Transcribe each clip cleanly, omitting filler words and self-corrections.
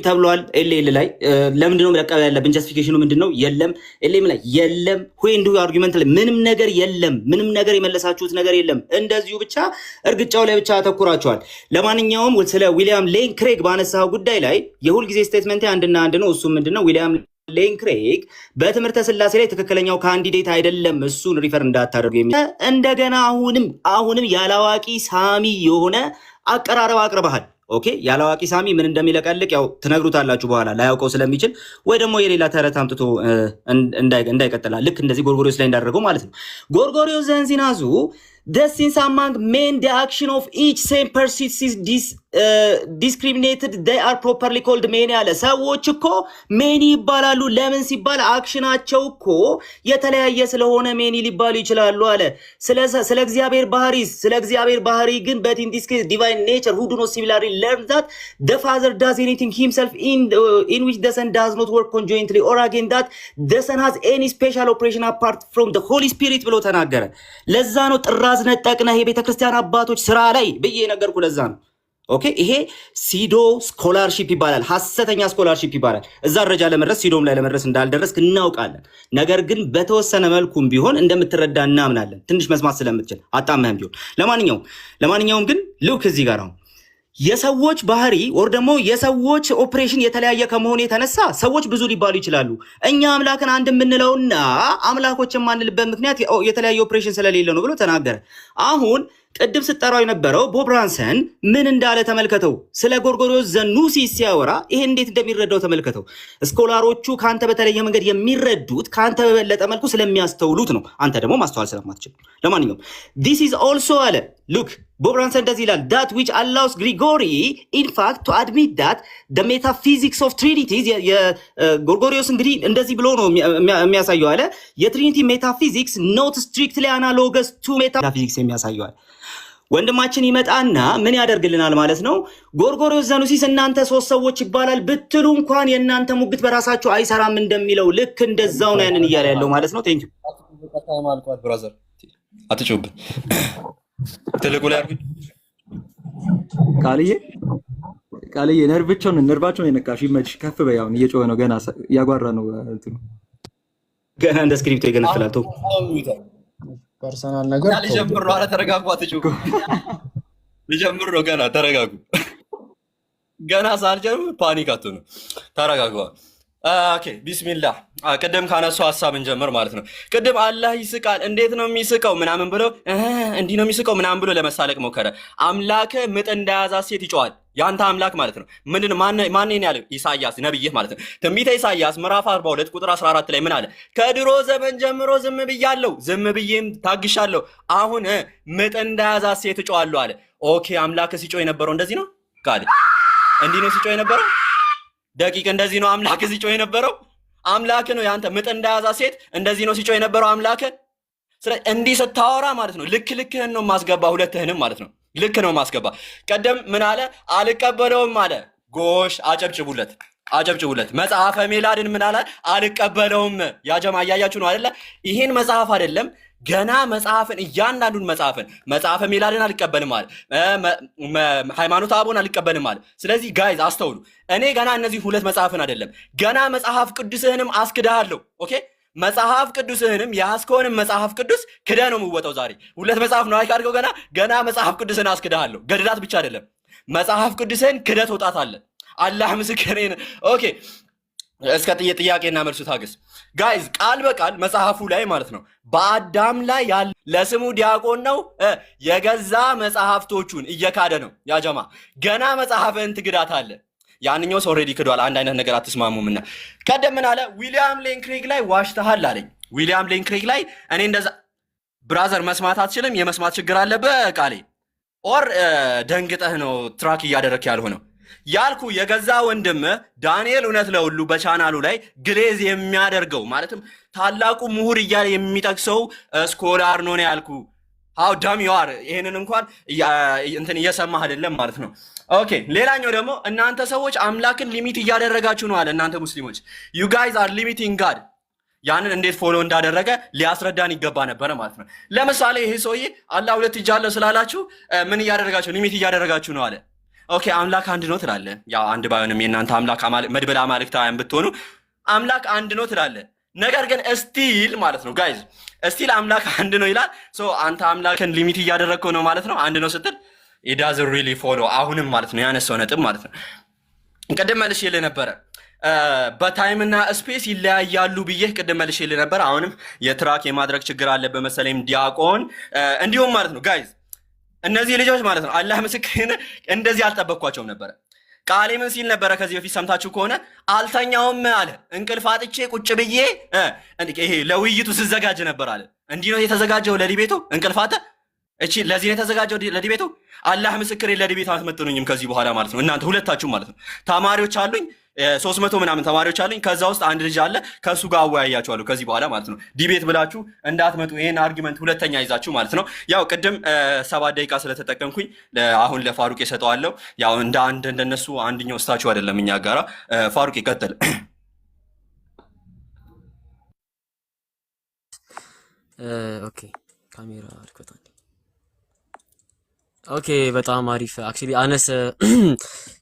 ተብሏል ኤልኤል ላይ ለምንድነው መቀበል ያለብን? ጀስቲፊኬሽኑ ምንድነው? የለም ኤልኤም ላይ የለም። ዌን ዱ አርጊመንት ላይ ምንም ነገር የለም። ምንም ነገር የመለሳችሁት ነገር የለም። እንደዚሁ ብቻ እርግጫው ላይ ብቻ አተኩራችኋል። ለማንኛውም ስለ ዊሊያም ሌን ክሬግ ባነሳው ጉዳይ ላይ የሁል ጊዜ ስቴትመንት አንድና አንድ ነው። እሱ ምንድነው? ዊሊያም ሌን ክሬግ በትምህርተ ስላሴ ላይ ትክክለኛው ካንዲዴት አይደለም። እሱን ሪፈር እንዳታደርጉ እንደገና አሁንም ያላዋቂ ሳሚ የሆነ አቀራረብ አቅርበሃል። ኦኬ ያላዋቂ ሳሚ ምን እንደሚለቀልቅ ያው ትነግሩታላችሁ በኋላ ላያውቀው ስለሚችል ወይ ደግሞ የሌላ ተረት አምጥቶ እንዳይቀጥላል ልክ እንደዚህ ጎርጎሪዮስ ላይ እንዳደረገው ማለት ነው። ጎርጎሪዮስ ዘንዚናዙ the sins among men the action of each same person is discriminated they are properly called men ያለ ሰዎች እኮ ሜኒ ይባላሉ። ለምን ሲባል አክሽናቸው እኮ የተለያየ ስለሆነ ሜኒ ሊባሉ ይችላሉ አለ። ስለ እግዚአብሔር ባህሪ ግን but in this case divine nature who do not similarly learn that the father does anything himself in which the son does not work conjointly or again that the son has any special operation apart from the holy spirit ብሎ ተናገረ። ለዛ ነው ጥራዝ ነጠቅነህ የቤተክርስቲያን አባቶች ስራ ላይ ብዬ ነገርኩ። ለዛ ነው ኦኬ ይሄ ሲዶ ስኮላርሺፕ ይባላል። ሐሰተኛ ስኮላርሺፕ ይባላል። እዛ ደረጃ ለመድረስ ሲዶም ላይ ለመድረስ እንዳልደረስክ እናውቃለን። ነገር ግን በተወሰነ መልኩም ቢሆን እንደምትረዳ እናምናለን። ትንሽ መስማት ስለምትችል አጣመህም ቢሆን ለማንኛውም ግን ልክ እዚህ ጋር ነው የሰዎች ባህሪ ወር ደግሞ የሰዎች ኦፕሬሽን የተለያየ ከመሆኑ የተነሳ ሰዎች ብዙ ሊባሉ ይችላሉ። እኛ አምላክን አንድ የምንለውና አምላኮች የማንልበት ምክንያት የተለያየ ኦፕሬሽን ስለሌለ ነው ብሎ ተናገረ። አሁን ቅድም ስጠራው የነበረው ቦብ ብራንሰን ምን እንዳለ ተመልከተው። ስለ ጎርጎሪዮስ ዘኑሲስ ሲያወራ ይሄ እንዴት እንደሚረዳው ተመልከተው። ስኮላሮቹ ካንተ በተለየ መንገድ የሚረዱት ካንተ በበለጠ መልኩ ስለሚያስተውሉት ነው። አንተ ደግሞ ማስተዋል ስለማትችል። ለማንኛውም this is also አለ look ቦብ ብራንሰን እንደዚህ ይላል that which allows Gregory in fact to admit that the metaphysics of Trinity የጎርጎሪዮስ እንግዲህ እንደዚህ ብሎ ነው የሚያሳየው አለ የትሪኒቲ ሜታፊዚክስ not strictly analogous to metaphysics የሚያሳየው አለ። ወንድማችን ይመጣና ምን ያደርግልናል ማለት ነው? ጎርጎሪዮስ ዘኑሲስ እናንተ ሶስት ሰዎች ይባላል ብትሉ እንኳን የእናንተ ሙግት በራሳችሁ አይሰራም እንደሚለው ልክ እንደዛው ነው ያንን እያለ ያለው ማለት ነው። ቴንክ ዩ ብራዘር አትጮህብን። ትልቁ ላይ አርግ ቃልዬ ነርቫቸውን የነካሽ ይመችሽ። ከፍ በይ። አሁን እየጮኸ ነው ገና ያጓራ ነው እንትኑ ገና እንደ ስክሪፕቶ ይገነፍላል። ተው ፐርሰናል ነገር ልጀምር ነው። ኧረ ተረጋጉ፣ አትጮሁ። ልጀምር ነው ገና ተረጋጉ። ገና ሳልጀምር ፓኒክ አትሆኑ፣ ተረጋጉ። ኦኬ ቢስሚላህ። ቅድም ካነሳው ሐሳብ እንጀምር ማለት ነው። ቅድም አላህ ይስቃል እንዴት ነው የሚስቀው ምናምን ብሎ እንዲህ ነው የሚስቀው ምናምን ብሎ ለመሳለቅ ሞከረ። አምላክ ምጥ እንደያዛት ሴት ይጮሃል። ያንተ አምላክ ማለት ነው። ምንድን ማን ያለው? ኢሳይያስ ነብይህ ማለት ነው። ትንቢተ ኢሳይያስ ምዕራፍ 42 ቁጥር 14 ላይ ምን አለ? ከድሮ ዘመን ጀምሮ ዝም ብያለሁ፣ ዝም ብዬም ታግሻለሁ፣ አሁን ምጥ እንደያዛት ሴት እጮሃለሁ አለ። ኦኬ አምላክ ሲጮህ የነበረው እንደዚህ ነው? ቃል እንዲህ ነው ሲጮህ የነበረው? ደቂቅ እንደዚህ ነው አምላክ ሲጮህ የነበረው? አምላክ ነው ያንተ ምጥ እንደያዛት ሴት እንደዚህ ነው ሲጮህ የነበረው አምላክ። ስለዚህ እንዲህ ስታወራ ማለት ነው ልክህን ነው ማስገባ፣ ሁለትህንም ማለት ነው ልክ ነው ማስገባ። ቀደም ምን አለ? አልቀበለውም አለ። ጎሽ አጨብጭቡለት። መጽሐፈ ሜላድን ምን አለ? አልቀበለውም። ያጀማ እያያችሁ ነው አይደለ? ይሄን መጽሐፍ አይደለም ገና መጽሐፍን እያንዳንዱን መጽሐፈ ሜላድን አልቀበልም አለ። ሃይማኖተ አበውን አልቀበልም አለ። ስለዚህ ጋይዝ አስተውሉ። እኔ ገና እነዚህ ሁለት መጽሐፍን አይደለም ገና መጽሐፍ ቅዱስህንም አስክድሃለሁ። ኦኬ መጽሐፍ ቅዱስህንም የያዝከውንም መጽሐፍ ቅዱስ ክደህ ነው የምወጣው። ዛሬ ሁለት መጽሐፍ ነው አይካድከው። ገና መጽሐፍ ቅዱስህን አስክድሃለሁ። ገድላት ብቻ አይደለም መጽሐፍ ቅዱስህን ክደህ ትወጣታለህ። አላህ ምስክሬ ነው። ኦኬ እስከ ጥያቄና መልሱ ታገስ ጋይዝ። ቃል በቃል መጽሐፉ ላይ ማለት ነው በአዳም ላይ ያለ ለስሙ ዲያቆን ነው የገዛ መጽሐፍቶቹን እየካደ ነው። ያጀማ ገና መጽሐፍህን ትግዳታለህ። ያንኛው ሰው ኦሬዲ ክዷል። አንድ አይነት ነገር አትስማሙምና ቀደም ምን አለ? ዊሊያም ሌን ክሬግ ላይ ዋሽተሃል አለኝ። ዊሊያም ሌን ክሬግ ላይ እኔ እንደዛ ብራዘር መስማት አትችልም፣ የመስማት ችግር አለብህ ቃሌ ኦር ደንግጠህ ነው ትራክ እያደረክ ያልሆነው ያልኩ የገዛ ወንድም ዳንኤል እውነት ለሁሉ በቻናሉ ላይ ግሌዝ የሚያደርገው ማለትም ታላቁ ምሁር እያለ የሚጠቅሰው ስኮላር ነው ያልኩ። ሃው ዳም ዩ አር ይሄንን እንኳን እንትን እየሰማህ አይደለም ማለት ነው። ኦኬ ሌላኛው ደግሞ እናንተ ሰዎች አምላክን ሊሚት እያደረጋችሁ ነው አለ። እናንተ ሙስሊሞች you guys are limiting God። ያንን እንዴት ፎሎ እንዳደረገ ሊያስረዳን ይገባ ነበር ማለት ነው። ለምሳሌ ይሄ ሰውዬ አላህ ሁለት እጅ አለው ስላላችሁ ምን እያደረጋችሁ ሊሚት እያደረጋችሁ ነው አለ። ኦኬ አምላክ አንድ ነው ትላለህ። ያው አንድ ባይሆንም የእናንተ አምላክ መድበለ አማልክታውያን ብትሆኑ አምላክ አንድ ነው ትላለህ። ነገር ግን እስቲል ማለት ነው ጋይዝ እስቲል አምላክ አንድ ነው ይላል። ሶ አንተ አምላክን ሊሚት እያደረግከው ነው ማለት ነው። አንድ ነው ስትል it doesn't really follow አሁንም ማለት ነው ያነሳው ነጥብ ማለት ነው። ቅድም መልሼልህ ነበረ በታይም እና ስፔስ ይለያያሉ ብዬ ቅድም መልሼልህ ነበር። አሁንም የትራክ የማድረግ ችግር አለበት መሰለኝ ዲያቆን እንዲሁም ማለት ነው ጋይዝ እነዚህ ልጆች ማለት ነው አላህ ምስክሬን እንደዚህ አልጠበቅኳቸውም ነበረ። ቃሌ ምን ሲል ነበረ ከዚህ በፊት ሰምታችሁ ከሆነ አልተኛውም አለ እንቅልፍ አጥቼ ቁጭ ብዬ ይሄ ለውይይቱ ስዘጋጅ ነበር አለ። እንዲህ ነው የተዘጋጀው ለዲቤቱ እንቅልፍ አጥተ እቺ ለዚህ ነው የተዘጋጀው ለዲቤቱ። አላህ ምስክሬን ለዲቤቱ አትመጥኑኝም ከዚህ በኋላ ማለት ነው። እናንተ ሁለታችሁ ማለት ነው ተማሪዎች አሉኝ 300 ምናምን ተማሪዎች አሉኝ። ከዛ ውስጥ አንድ ልጅ አለ ከሱ ጋር አወያያችኋለሁ ከዚህ በኋላ ማለት ነው። ዲቤት ብላችሁ እንዳትመጡ ይሄን አርጊመንት ሁለተኛ ይዛችሁ ማለት ነው። ያው ቅድም 7 ደቂቃ ስለተጠቀምኩኝ አሁን ለፋሩቅ የሰጠዋለሁ። ያው እንደነሱ አንድኛው ስታችሁ አይደለም እኛ ጋራ። ፋሩቅ ይቀጥል። ኦኬ ካሜራ አድርጎታል። ኦኬ በጣም አሪፍ አክቹሊ አነስ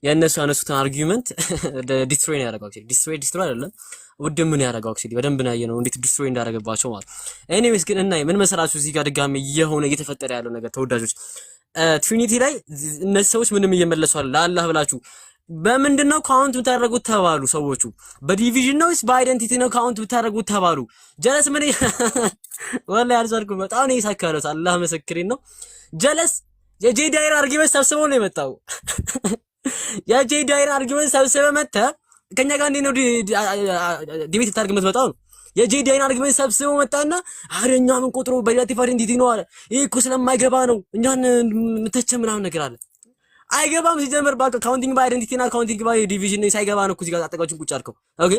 የነሱ ያነሱትን አርጊውመንት ዲስትሮይ ያደረገው አክቹሊ ዲስትሮይ አይደለም ውድም ምን ያደረገው አክቹሊ በደንብ ነው ያየነው እንዴት ዲስትሮይ እንዳደረገባቸው ማለት። ኤኒዌይስ ግን እና ምን መሰላችሁ እዚህ ጋር ድጋሚ የሆነ እየተፈጠረ ያለው ነገር ተወዳጆች ትሪኒቲ ላይ እነዚህ ሰዎች ምንም እየመለሱ አለ ለአላህ ብላችሁ በምንድነው ካውንት ብታደርጉት ተባሉ ሰዎቹ በዲቪዥን ነው በአይደንቲቲ ነው ካውንት ብታደርጉት ተባሉ። ጀለስ ምን ወላሂ አልዛልኩም በጣም ነው ይሳካለው አላህ መስክሬን ነው። ጀለስ የጄ ዳይር አርጊመንት ሰብስበው ነው የመጣው። የጄ ዳይር አርጊመንት ሰብስበው መጣ ከኛ ጋር እንዴ ነው ዲቤት ታርግ የምትመጣው ነው። የጄ ዳይር አርጊመንት ሰብስበው መጣና አረኛ ምን ቁጥሩ በሪላቲቭ አይደንቲቲ ነው አለ። ይሄ እኮ ስለማይገባ ነው እኛን ምተቸ ምናምን ነገር አለ። አይገባም ሲጀምር ባካ ካውንቲንግ ባይ አይደንቲቲ እና ካውንቲንግ ባይ ዲቪዥን ነው ሳይገባ ነው እኮ እዚህ ጋር አጠቃችን ቁጭ አልከው። ኦኬ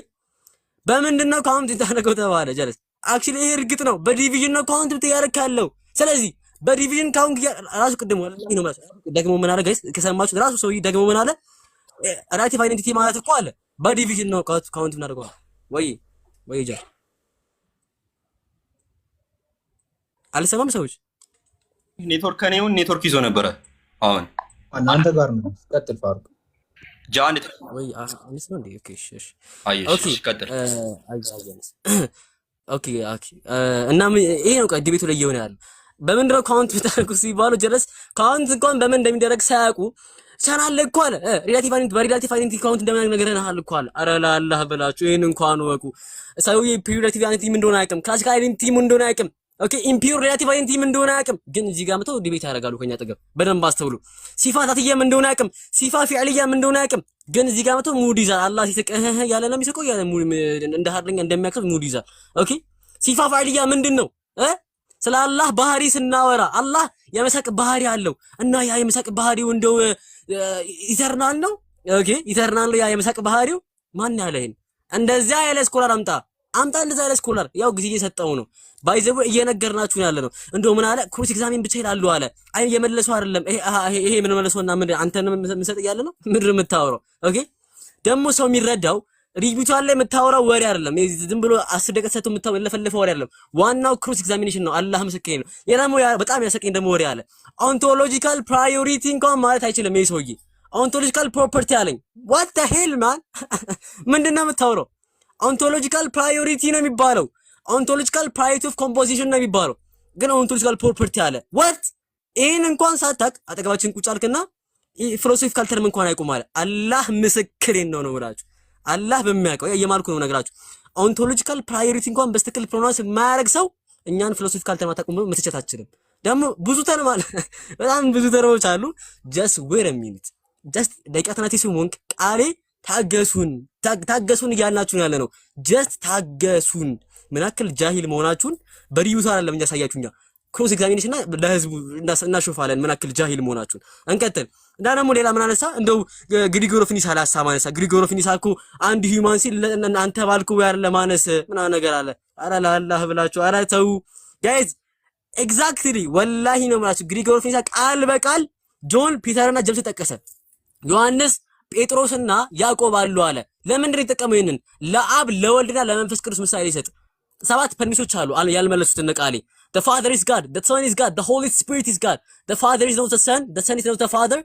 በምንድነው ካውንት ታደርገው ተባለ። ጀለስ አክቹሊ ይሄ እርግጥ ነው በዲቪዥን ነው ካውንት ብትያረካለው። ስለዚህ በዲቪዥን ካውንት ራሱ ቅድም ወላሂ ነው ማለት ደግሞ ምን አለ ጋይስ ከሰማችሁ ራሱ ሰው ደግሞ ምን አለ ሪላቲቭ አይደንቲቲ ማለት እኮ አለ በዲቪዥን ነው ካውንት እናደርገው ወይ ጀር አልሰማም ሰዎች ኔትወርክ ከኔውን ኔትወርክ ይዞ ነበረ አሁን እናንተ ጋር ነው። ቀጥል ፋሩቅ ጃንት ወይ አሁንስ ነው እንዴ? ኦኬ እሺ ኦኬ ቀጥል ኦኬ እና ይሄ ነው ዲቤቱ ላይ የሆነ ያለው በምንድነው ካውንት ብታደርጉ ሲባሉ ጀለስ ካውንት እንኳን በምን እንደሚደረግ ሳያውቁ ቻናል እኮ አለ ሪላቲቭ አይደንቲቲ በሪላቲቭ አይደንቲቲ ካውንት እንደምን ነገርናል እኮ አለ። አረ ለአላህ ብላችሁ ይሄን እንኳን ወቁ። ሰውዬ ሪላቲቭ አይደንቲቲ ምን እንደሆነ አያውቅም። ክላሲካል አይደንቲቲ ምን እንደሆነ አያውቅም። ኦኬ ኢምፒውር ሪላቲቭ አይደንቲቲ ምን እንደሆነ አያውቅም። ግን እዚህ ጋር መተው ዲቤት ያደርጋሉ ከኛ አጠገብ በደንብ አስተውሉ። ሲፋ ዛትያ ምን እንደሆነ አያውቅም። ሲፋ ፊዕልያ ምን እንደሆነ አያውቅም። ግን እዚህ ጋር መተው ሙድ ይዛል። አላህ ሲስቀህ ያለ ነው የሚስቀው ያለ ሙድ እንደ ሀርለኛ እንደሚያከብ ሙድ ይዛል። ኦኬ ሲፋ ፊዕልያ ምንድነው ስለ አላህ ባህሪ ስናወራ አላህ የመሳቅ ባህሪ አለው እና ያ የመሳቅ ባህሪው እንደው ኢተርናል ነው። ኦኬ ኢተርናል ነው ያ የመሳቅ ባህሪው ማን ያለህን እንደዛ ያለ ስኮላር አምጣ እንደዛ ያለ ስኮላር ያው ጊዜ እየሰጠው ነው ባይዘው እየነገርናችሁ ያለ ነው። እንደው ምን አለ ክሮስ ኤግዛሚን ብቻ ይላሉ አለ አይ የመለሰው አይደለም ይሄ ምን መለሰውና ምን አንተን ምንሰጥ ያለ ነው ምድር የምታወራው። ኦኬ ደግሞ ሰው የሚረዳው ሪቪው ላይ የምታወራው ወሬ አይደለም። ዝም ብሎ 10 ደቂቃ ሰጥቶ የምታለፈው ወሬ አይደለም። ዋናው ክሮስ ኤግዛሚኔሽን ነው። አላህ ምስክሬ ነው። የራሙ በጣም ያሰቀኝ ደግሞ ወሬ አለ ኦንቶሎጂካል ፕራዮሪቲ እንኳን ማለት አይችልም ይሄ ሰውዬ። ኦንቶሎጂካል ፕሮፐርቲ አለኝ what the hell man ምንድነው የምታወራው? ኦንቶሎጂካል ፕራዮሪቲ ነው የሚባለው። ኦንቶሎጂካል ፕራዮሪቲ ኦፍ ኮምፖዚሽን ነው የሚባለው። ግን ኦንቶሎጂካል ፕሮፐርቲ አለ what ይሄን እንኳን ሳታቅ አጠገባችን ቁጭ አልክና ፊሎሶፊካል ተርም እንኳን አይቆም አለ። አላህ ምስክሬን ነው ብላችሁ አላህ በሚያውቀው የማልኩ ነው ነገራችሁ። ኦንቶሎጂካል ፕራዮሪቲ እንኳን በስተክል ፕሮናንስ የማያደርግ ሰው እኛን ፊሎሶፊካል ተርም አታውቁም መተቸት አትችልም። ደግሞ ብዙ ተርም አለ በጣም ብዙ ተርሞች አሉ። just wait a minute just ደቂቃተናቲ ሲሞንክ ቃሌ ታገሱን እያልናችሁ ያለ ነው። just ታገሱን ምን ያክል ጃሂል መሆናችሁን በሪዩታ አይደለም እንጂ ያሳያችሁኛ ክሮስ ኤግዛሚኔሽን እና ለህዝቡ እናሾፋለን ምን ያክል ጃሂል መሆናችሁን። እንቀጥል እና ደግሞ ሌላ ምን አነሳ እንደው ግሪጎር ኦፍ ኒሳ ሐሳብ አነሳ። ግሪጎር ኦፍ ኒሳ እኮ አንድ ሂዩማን ሲል አንተ ባልከው ያለ ማነስ ምን ነገር አለ። አረ ለአላህ ብላችሁ አረ ተው ጋይዝ ኤግዛክትሊ ወላሂ ነው ማለት ግሪጎር ኦፍ ኒሳ ቃል በቃል ጆን ፒተርና ጀምስ ተጠቀሰ። ዮሐንስ ጴጥሮስና ያዕቆብ አሉ አለ። ለምን እንደው የተጠቀመው ይሄንን ለአብ ለወልድና ለመንፈስ ቅዱስ ምሳሌ ይሰጥ። 7 ፐርሚሶች አሉ ያልመለሱት ነቃሌ the father is god, the son is god, the holy spirit is god. The father is not the son is not the father,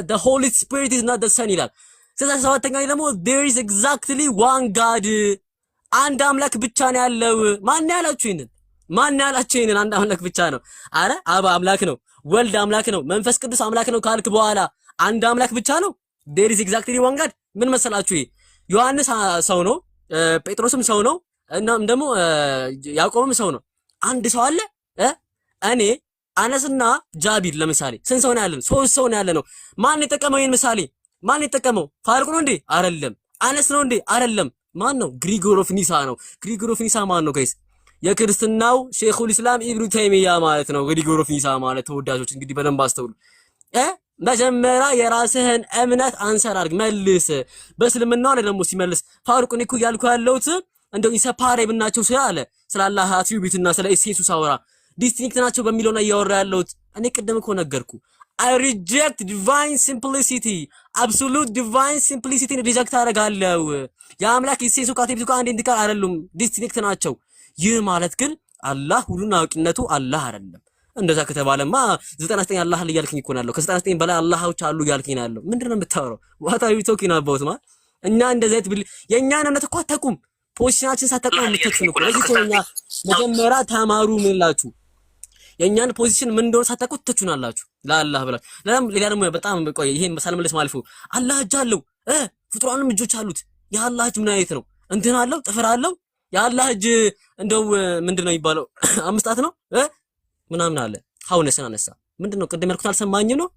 the Holy Spirit is not the Son ይላል። ስለዚህ ሰባተኛ ላይ ደግሞ there is exactly one God አንድ አምላክ ብቻ ነው ያለው። ማን ያላችሁ ይሄንን? ማን ያላችሁ ይሄንን? አንድ አምላክ ብቻ ነው። አረ አብ አምላክ ነው፣ ወልድ አምላክ ነው፣ መንፈስ ቅዱስ አምላክ ነው ካልክ በኋላ አንድ አምላክ ብቻ ነው። there is exactly one God ምን መሰላችሁ? ዮሐንስ ሰው ነው፣ ጴጥሮስም ሰው ነው፣ እናም ደግሞ ያዕቆብም ሰው ነው። አንድ ሰው አለ እኔ አነስና ጃቢር ለምሳሌ ስንት ሰው ነው ያለን? 3 ሰው ነው ያለነው። ማን የጠቀመው ይሄን ምሳሌ? ማን የጠቀመው? ፋሩቅ ነው እንዴ? አይደለም። አነስ ነው እንዴ? አይደለም። ማን ነው? ግሪጎር ኦፍ ኒሳ ነው። ግሪጎር ኦፍ ኒሳ ማን ነው ጋይስ? የክርስትናው ሼኹል ኢስላም ኢብኑ ተይሚያ ማለት ነው። ግሪጎር ኦፍ ኒሳ ማለት ተወዳጆች እንግዲህ በደንብ አስተውሉ። መጀመሪያ የራስህን እምነት አንሰር አድርግ መልስ። በእስልምናው ላይ ደግሞ ሲመልስ ፋሩቅ እኔ እኮ ያልኩ ያለሁት እንደው ኢንሰፓሬብል ናቸው ስለ አላህ አትሪቢዩትና ስለ ኢሴንሱ ሳወራ ዲስቲንክት ናቸው በሚለው ነው ያወራ ያለሁት። እኔ ቅድም እኮ ነገርኩ። I reject divine simplicity, absolute divine simplicity ሪጀክት አደርጋለሁ። የአምላክ ኢሴንሱ ካቴቢቱ አንድ እንዲቀር አይደሉም፣ ዲስቲንክት ናቸው። ይህ ማለት ግን አላህ ሁሉን አዋቂነቱ አላህ አይደለም። እንደዛ ከተባለማ 99 አላህ እያልከኝ እኮ ነው ያለው። ከ99 በላይ አላህዎች አሉ እያልከኝ ነው ያለው። ምንድነው የምታወራው? what are you talking about man? እኛ እንደዚህ አይነት የኛን እምነት እኮ አታውቁም። ፖዚሽናችን ሳታውቁ የምትተቹን እኮ ለዚህ እኛ መጀመሪያ ተማሩ ምንላችሁ የኛን ፖዚሽን ምን እንደሆነ ሳታውቁ ትተቹናላችሁ ለአላህ ብላችሁ። ሌላ ደግሞ በጣም ቆይ ይሄን ሳልመለስ ማልፉ አላህ እጅ አለው ፍጡራንም እጆች አሉት። የአላህ እጅ ምን አይነት ነው? እንትን አለው ጥፍር አለው። የአላህ እጅ እንደው ምንድነው የሚባለው? 5 ጣት ነው ምናምን አለ። ሀውነስን አነሳ። ምንድነው ቅድም ያልኩት አልሰማኝም ነው?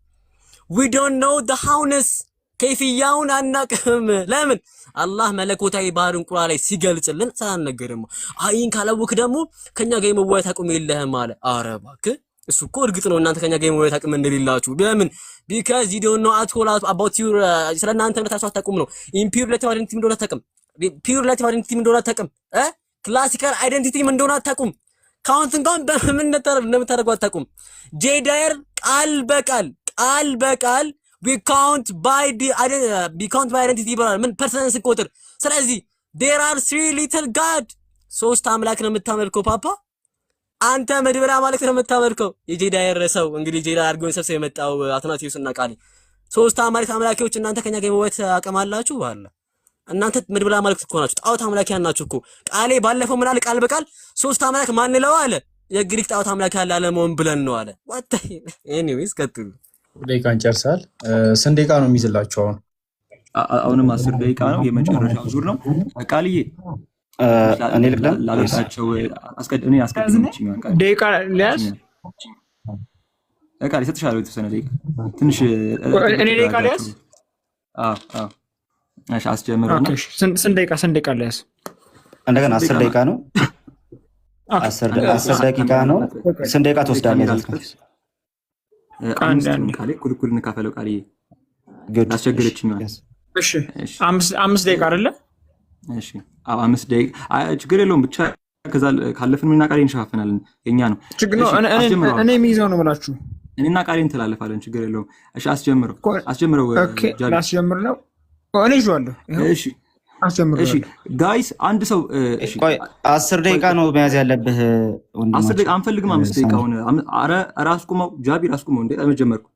we don't know the hawness ከይፍያውን አናቅም። ለምን? አላህ መለኮታዊ ባህርን ቁርአን ላይ ሲገልጽልን ሳናነገርም አይን ካላወክ ደግሞ ከኛ ጋር የመዋየት አቅም የለህም አለ። ኧረ እባክህ እሱ እኮ እርግጥ ነው እናንተ ከኛ ጋር የመዋየት አቅም እንደሌላችሁ። ለምን? because you don't know at all about your ስለናንተ እምነታችሁ አታውቁም ነው። impure relative identity እንደሆነ አታውቅም። pure relative identity እንደሆነ አታውቅም። classical identity እንደሆነ አታውቁም። ካውንት እንኳን በምን እንደምታደርጉ አታውቁም። ጄዳየር ቃል በቃል we count by identity ይባላል። ምን ፐርሰንስ ቁጥር። ስለዚህ there are 3 little god 3 አምላክ ነው የምታመልከው ፓፓ። አንተ መድብራ ማለት ነው የምታመልከው። የጄዳየር ሰው እንግዲህ ጄዳ አድርጎን ሰብሰብ የመጣው አትናቲዩስና ቃሊ 3 አምላኪዎች እናንተ ከኛ ጋር የመወት አቀማላችሁ አለ። እናንተ መድብላ ማለት እኮ ናችሁ። ጣዖት አምላኪያን ናችሁ እኮ። ቃሌ ባለፈው ምን አለ? ቃል በቃል 3 አምላክ ማን ነው አለ? የግሪክ ጣዖት አምላክ ያለ አለመሆን ብለን ነው አለ። what anyways ቀጥሉ። ደቂቃን ጨርሳል። ስንት ደቂቃ ነው የሚይዝላችሁ? አሁንም 10 ደቂቃ ነው። የመጨረሻው ዙር ነው። ቃልዬ እኔ ልቅደም ላገጣቸው አስቀድሜ ደቂቃ ሊያዝ ቃል ይሰጥሻለሁ። የተወሰነ ደቂቃ ትንሽ እኔ ደቂቃ ሊያዝ እሺ አስጀምረው ነው። ስንት ደቂቃ ሊያዝ? እንደገና 10 ደቂቃ ነው። 10 ደቂቃ ነው። ስንት ደቂቃ ትወስዳለህ? ቃል ኩልኩል እንካፈለው። ቃል አስቸገረችኝ። እሺ 5 ደቂቃ አይደለ? እሺ 5 ደቂቃ ችግር የለውም። ብቻ ከዛ ካለፍን ምንና ቃሌን እንሸፋፈናለን። የኛ ነው ችግር ነው። እኔ የሚይዘው ነው ብላችሁ እኔና ቃሌን እንተላለፋለን። ችግር የለውም። እሺ አስጀምረው። ኦኬ ላስጀምር ነው። እኔ ይዤዋለሁ። እሺ እሺ ጋይስ አንድ ሰው እሺ ቆይ 10 ደቂቃ ነው መያዝ ያለብህ ወንድም። 10 ደቂቃ አንፈልግም። 5 ደቂቃ ሆነ። አረ ራስ ቁመው ጃቢር አስቁመው እንዴ ተመጀመርኩ።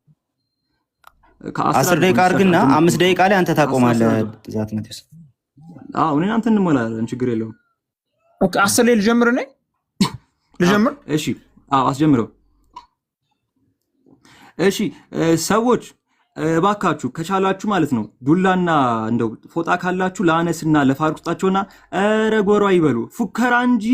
10 ደቂቃ አድርግና 5 ደቂቃ ላይ አንተ ታቆማለህ። ዛት ነው። እኔ አንተ እንሞላለን። ችግር የለውም። ኦኬ 10 ላይ ልጀምር ነኝ። ልጀምር። እሺ አስጀምረው። እሺ ሰዎች እባካችሁ ከቻላችሁ ማለት ነው ዱላና እንደው ፎጣ ካላችሁ ለአነስና ለፋሩቅ ስጣቸውና ኧረ ጎራ ይበሉ። ፉከራ እንጂ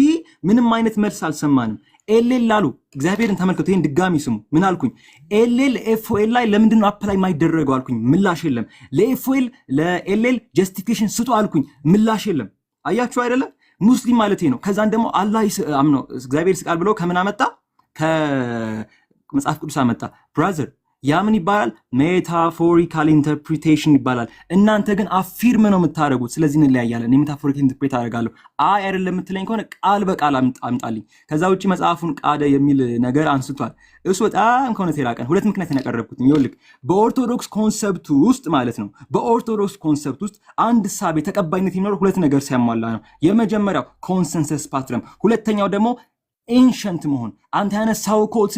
ምንም አይነት መልስ አልሰማንም። ኤልኤል ላሉ እግዚአብሔርን ተመልከቱ። ይሄን ድጋሚ ስሙ። ምን አልኩኝ? ኤልኤል ኤፍኦኤል ላይ ለምንድን ነው አፕላይ የማይደረገው አልኩኝ። ምላሽ የለም። ለኤልኤል ጀስቲፊኬሽን ስጡ አልኩኝ። ምላሽ የለም። አያችሁ አይደለ? ሙስሊም ማለት ነው። ከዛን ደግሞ አላህ ነው እግዚአብሔር ይስቃል ብሎ ከምን አመጣ? ከመጽሐፍ ቅዱስ አመጣ። ብራዘር ያ ምን ይባላል? ሜታፎሪካል ኢንተርፕሪቴሽን ይባላል። እናንተ ግን አፊርም ነው የምታደርጉት። ስለዚህ እንለያያለን። ሜታፎሪካል ኢንተርፕሬት አደርጋለሁ። አይደለም የምትለኝ ከሆነ ቃል በቃል አምጣልኝ። ከዛ ውጪ መጽሐፉን ቃደ የሚል ነገር አንስቷል። እሱ በጣም ከሆነ የራቀን። 2 ምክንያት ያቀረብኩት ይኸውልህ፣ በኦርቶዶክስ ኮንሰፕት ውስጥ ማለት ነው። በኦርቶዶክስ ኮንሰፕት ውስጥ አንድ ሳቤ ተቀባይነት የሚኖረው 2 ነገር ሲያሟላ ነው። የመጀመሪያው ኮንሰንሰስ ፓትረም፣ ሁለተኛው ደግሞ ኤንሸንት መሆን አንተ ያነሳው ኮት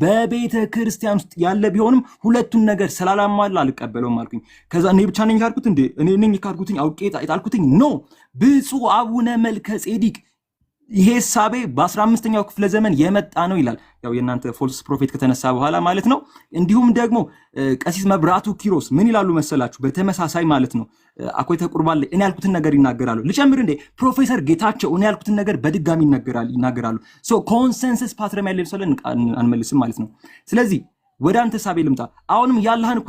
በቤተ ክርስቲያን ውስጥ ያለ ቢሆንም ሁለቱን ነገር ስላላሟላ አልቀበለውም አልኩኝ። ከዛ እኔ ብቻ ነኝ ካልኩት እንዴ እኔ ነኝ ካልኩትኝ አውቄ ጣልኩትኝ ኖ ብፁዕ አቡነ መልከ ጼዴቅ ይሄ ሳቤ በ15ኛው ክፍለ ዘመን የመጣ ነው ይላል። ያው የናንተ ፎልስ ፕሮፌት ከተነሳ በኋላ ማለት ነው። እንዲሁም ደግሞ ቀሲስ መብራቱ ኪሮስ ምን ይላሉ መሰላችሁ? በተመሳሳይ ማለት ነው አኮይ ተቁርባን እኔ ያልኩትን ነገር ይናገራሉ። ልጨምር እንዴ ፕሮፌሰር ጌታቸው እኔ ያልኩትን ነገር በድጋሚ ይናገራሉ። ሶ ኮንሰንሰስ ፓትረም ያለ ሰለን አንመልስም ማለት ነው። ስለዚህ ወደ አንተ ሳቤ ልምጣ። አሁንም ያላህን እኮ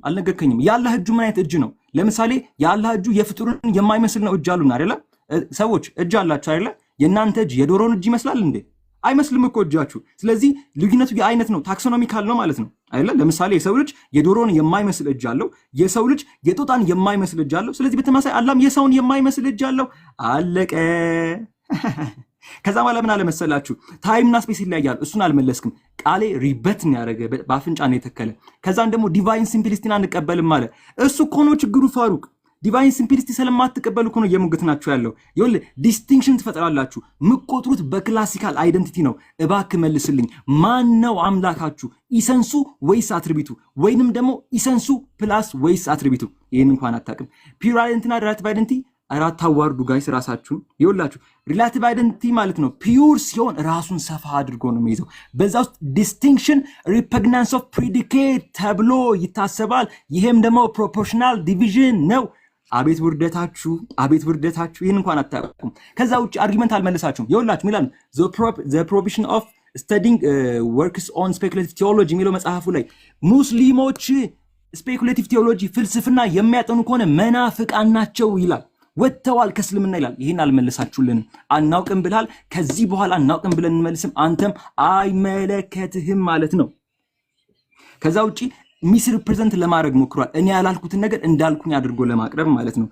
አልነገርከኝም። ያላህ እጁ ምን አይነት እጅ ነው? ለምሳሌ ያላህ እጁ የፍጡርን የማይመስል ነው እጅ አሉን አይደለ? ሰዎች እጅ አላችሁ አይደለ? የእናንተ እጅ የዶሮን እጅ ይመስላል እንዴ? አይመስልም እኮ እጃችሁ። ስለዚህ ልዩነቱ የአይነት ነው፣ ታክሶኖሚካል ነው ማለት ነው አይደለ? ለምሳሌ የሰው ልጅ የዶሮን የማይመስል እጅ አለው፣ የሰው ልጅ የጦጣን የማይመስል እጅ አለው። ስለዚህ በተመሳሳይ አላህም የሰውን የማይመስል እጅ አለው። አለቀ። ከዛ በኋላ ምን አለ መሰላችሁ? ታይምና ስፔስ ይለያያል። እሱን አልመለስክም። ቃሌ ሪበት ነው ያደረገ፣ በአፍንጫ ነው የተከለ። ከዛን ደግሞ ዲቫይን ሲምፕሊሲቲን አንቀበልም አለ። እሱ እኮ ነው ችግሩ ፋሩቅ። ዲቫይን ሲምፕሊሲቲ ስለማትቀበሉ እኮ ነው የሙግትናችሁ ያለው። ይኸውልህ ዲስቲንክሽን ትፈጥራላችሁ። ምቆጥሩት በክላሲካል አይደንቲቲ ነው። እባክህ መልስልኝ። ማን ነው አምላካችሁ? ኢሰንሱ ወይስ አትሪቢቱ? ወይንም ደግሞ ኢሰንሱ ፕላስ ወይስ አትሪቢቱ? ይህን እንኳን አታውቅም። ፒውር አይደንቲቲና ሪላቲቭ አይደንቲቲ አራት አዋርዱ ጋይስ ራሳችሁን። ይኸውላችሁ ሪላቲቭ አይደንቲቲ ማለት ነው ፒውር ሲሆን ራሱን ሰፋ አድርጎ ነው የሚይዘው። በዛ ውስጥ ዲስቲንክሽን ሪፐግናንስ ኦፍ ፕሪዲኬት ተብሎ ይታሰባል። ይሄም ደግሞ ፕሮፖርሽናል ዲቪዥን ነው። አቤት ውርደታችሁ፣ አቤት ውርደታችሁ። ይህን እንኳን አታውቁም። ከዛ ውጭ አርጊመንት አልመለሳችሁም። ይኸውላችሁ ሚላን ዘ ፕሮቪዥን ኦፍ ስተዲንግ ወርክስ ኦን ስፔኩሌቲቭ ቴዎሎጂ የሚለው መጽሐፉ ላይ ሙስሊሞች ስፔኩሌቲቭ ቴዎሎጂ ፍልስፍና የሚያጠኑ ከሆነ መናፍቃን ናቸው ይላል። ወጥተዋል ከእስልምና ይላል። ይህን አልመለሳችሁልንም። አናውቅም ብልሃል። ከዚህ በኋላ አናውቅም ብለን እንመልስም። አንተም አይመለከትህም ማለት ነው። ከዛ ውጭ ሚስ ሪፕሬዘንት ለማድረግ ሞክሯል። እኔ ያላልኩትን ነገር እንዳልኩኝ አድርጎ ለማቅረብ ማለት ነው።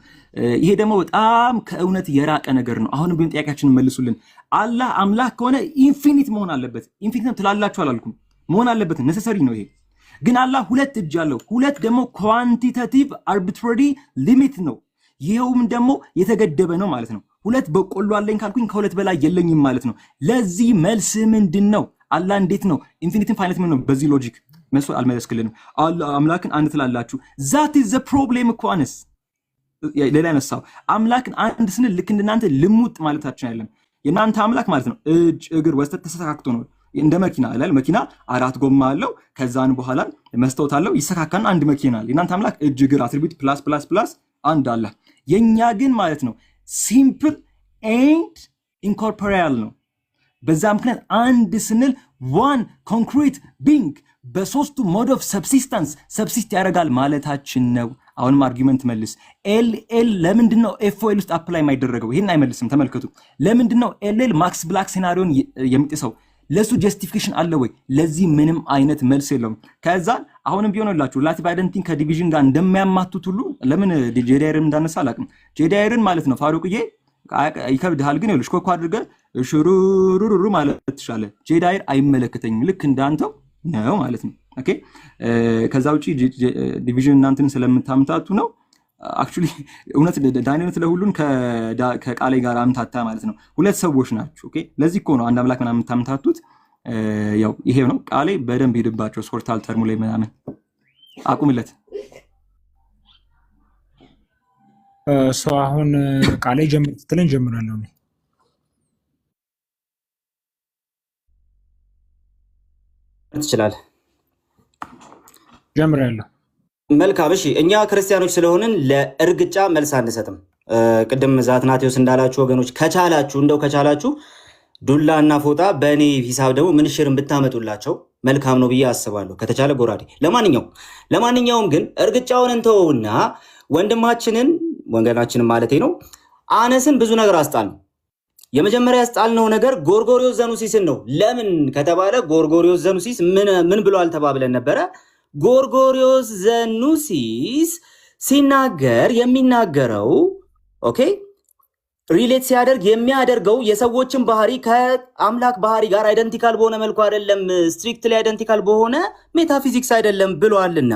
ይሄ ደግሞ በጣም ከእውነት የራቀ ነገር ነው። አሁንም ቢሆን ጥያቄያችንን መልሱልን። አላህ አምላክ ከሆነ ኢንፊኒት መሆን አለበት። ኢንፊኒት ነው ትላላችሁ አላልኩም፣ መሆን አለበት። ነሰሰሪ ነው ይሄ። ግን አላህ ሁለት እጅ አለው። ሁለት ደግሞ ኳንቲታቲቭ አርቢትራሪ ሊሚት ነው። ይሄውም ደግሞ የተገደበ ነው ማለት ነው። ሁለት በቆሎ አለኝ ካልኩኝ ከሁለት በላይ የለኝም ማለት ነው። ለዚህ መልስ ምንድን ነው? አላህ እንዴት ነው ኢንፊኒቲን ፋይናይት ነው? በዚህ ሎጂክ መልሱ አልመለስክልንም። አምላክን አንድ ትላላችሁ። ዛት ኢዝ ዘ ፕሮብሌም እኮ አነስ ሌላ ያነሳው አምላክን አንድ ስንል ልክ እንደናንተ ልሙጥ ማለታችን አይደለም። የናንተ አምላክ ማለት ነው እጅ እግር ወስተት ተስተካክቶ ነው። እንደ መኪና አይደል? መኪና አራት ጎማ አለው። ከዛን በኋላ መስታወት አለው። ይሰካካና አንድ መኪና አለ። የናንተ አምላክ እጅ እግር አትሪቢዩት ፕላስ ፕላስ ፕላስ አንድ አለ። የኛ ግን ማለት ነው ሲምፕል ኤንድ ኢንኮርፖሪያል ነው። በዛ ምክንያት አንድ ስንል ዋን ኮንክሪት ቢንግ በሶስቱ ሞድ ኦፍ ሰብሲስተንስ ሰብሲስት ያደርጋል ማለታችን ነው። አሁንም አርጊመንት መልስ። ኤል ለምንድነው ኤፍኦኤል ውስጥ አፕላይ የማይደረገው? ይህን አይመልስም። ተመልከቱ። ለምንድነው ኤል ማክስ ብላክ ሴናሪዮን የሚጥሰው? ለሱ ጀስቲፊኬሽን አለ ወይ? ለዚህ ምንም አይነት መልስ የለውም። ከዛ አሁንም ቢሆንላችሁ ሪላቲቭ አይደንቲቲን ከዲቪዥን ጋር እንደሚያማቱት ሁሉ ለምን ጄዳይርን እንዳነሳ አላውቅም። ጄዳይርን ማለት ነው ፋሩቅዬ ይከብድሃል፣ ግን ይኸውልሽ ኮኮ አድርገህ ሽሩሩሩ ማለት ትችላለህ። ጄዳይር አይመለከተኝም ልክ እንዳንተው ነው ማለት ነው። ኦኬ ከዛ ውጪ ዲቪዥን እናንተን ስለምታምታቱ ነው። አክቹሊ እውነት ዳንኤል ለሁሉን ከቃሌ ጋር አምታታ ማለት ነው። ሁለት ሰዎች ናቸው። ኦኬ ለዚህ እኮ ነው አንድ አምላክ ምናምን የምታምታቱት። ያው ይሄ ነው ቃሌ በደንብ ሄድባቸው። ስኮርታል ተርሙ ላይ ምናምን አቁምለት። ሰው አሁን ቃሌ ጀምር ስትለኝ ጀምራለሁ ነው ትችላለህ። ጀምራለሁ። መልካም እሺ። እኛ ክርስቲያኖች ስለሆንን ለእርግጫ መልስ አንሰጥም። ቅድም ዛትናቴዎስ እንዳላችሁ ወገኖች ከቻላችሁ ዱላና ፎጣ በእኔ ሂሳብ ደግሞ ምንሽርን ብታመጡላቸው መልካም ነው ብዬ አስባለሁ። ከተቻለ ጎራዴ። ለማንኛውም ግን እርግጫውን እንተውና ወንድማችንን ማለቴ ነው አነስን ብዙ ነገር አስጣል። የመጀመሪያ ያስጣልነው ነገር ጎርጎሪዮስ ዘኑሲስን ነው። ለምን ከተባለ ጎርጎሪዮስ ዘኑሲስ ምን ብሎ አልተባብለን ነበረ? ጎርጎሪዮስ ዘኑሲስ ሲናገር የሚናገረው ኦኬ ሪሌት ሲያደርግ የሚያደርገው የሰዎችን ባህሪ ከአምላክ ባህሪ ጋር አይደንቲካል በሆነ መልኩ አይደለም፣ ስትሪክትሊ አይደንቲካል በሆነ ሜታፊዚክስ አይደለም ብሏልና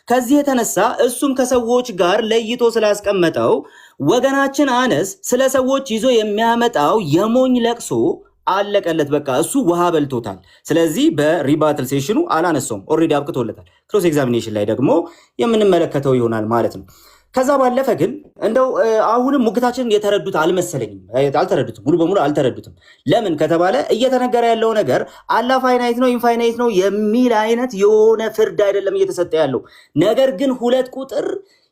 ከዚህ የተነሳ እሱም ከሰዎች ጋር ለይቶ ስላስቀመጠው ወገናችን አነስ ስለ ሰዎች ይዞ የሚያመጣው የሞኝ ለቅሶ አለቀለት በቃ እሱ ውሃ በልቶታል። ስለዚህ በሪባትል ሴሽኑ አላነሳውም፣ ኦልሬዲ አብቅቶለታል። ክሮስ ኤግዛሚኔሽን ላይ ደግሞ የምንመለከተው ይሆናል ማለት ነው። ከዛ ባለፈ ግን እንደው አሁንም ሙግታችንን የተረዱት አልመሰለኝም። አልተረዱትም፣ ሙሉ በሙሉ አልተረዱትም። ለምን ከተባለ እየተነገረ ያለው ነገር አላህ ፋይናይት ነው ኢንፋይናይት ነው የሚል አይነት የሆነ ፍርድ አይደለም እየተሰጠ ያለው ነገር ግን ሁለት ቁጥር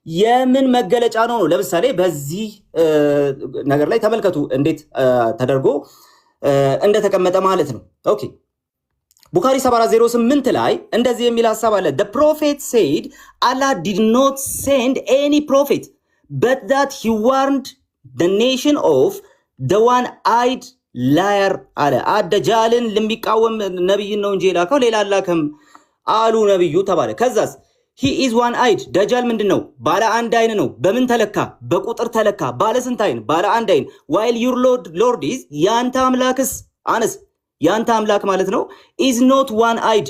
የምን መገለጫ ነው? ለምሳሌ በዚህ ነገር ላይ ተመልከቱ እንዴት ተደርጎ እንደተቀመጠ ማለት ነው። ኦኬ ቡኻሪ 7408 ላይ እንደዚህ የሚል ሐሳብ አለ። the prophet said Allah did not send any prophet but that he warned the nation of the one-eyed liar አለ። አደጃልን ለሚቃወም ነብይ ነው እንጂ ላከው ሌላ አላከም አሉ ነብዩ ተባለ። ከዛስ he is one-eyed ደጃል ምንድነው? ባለ አንድ አይን ነው። በምን ተለካ? በቁጥር ተለካ። ባለ ስንት አይን? ባለ አንድ አይን። while your lord is ያንተ አምላክስ አነስ ያንተ አምላክ ማለት ነው is not one-eyed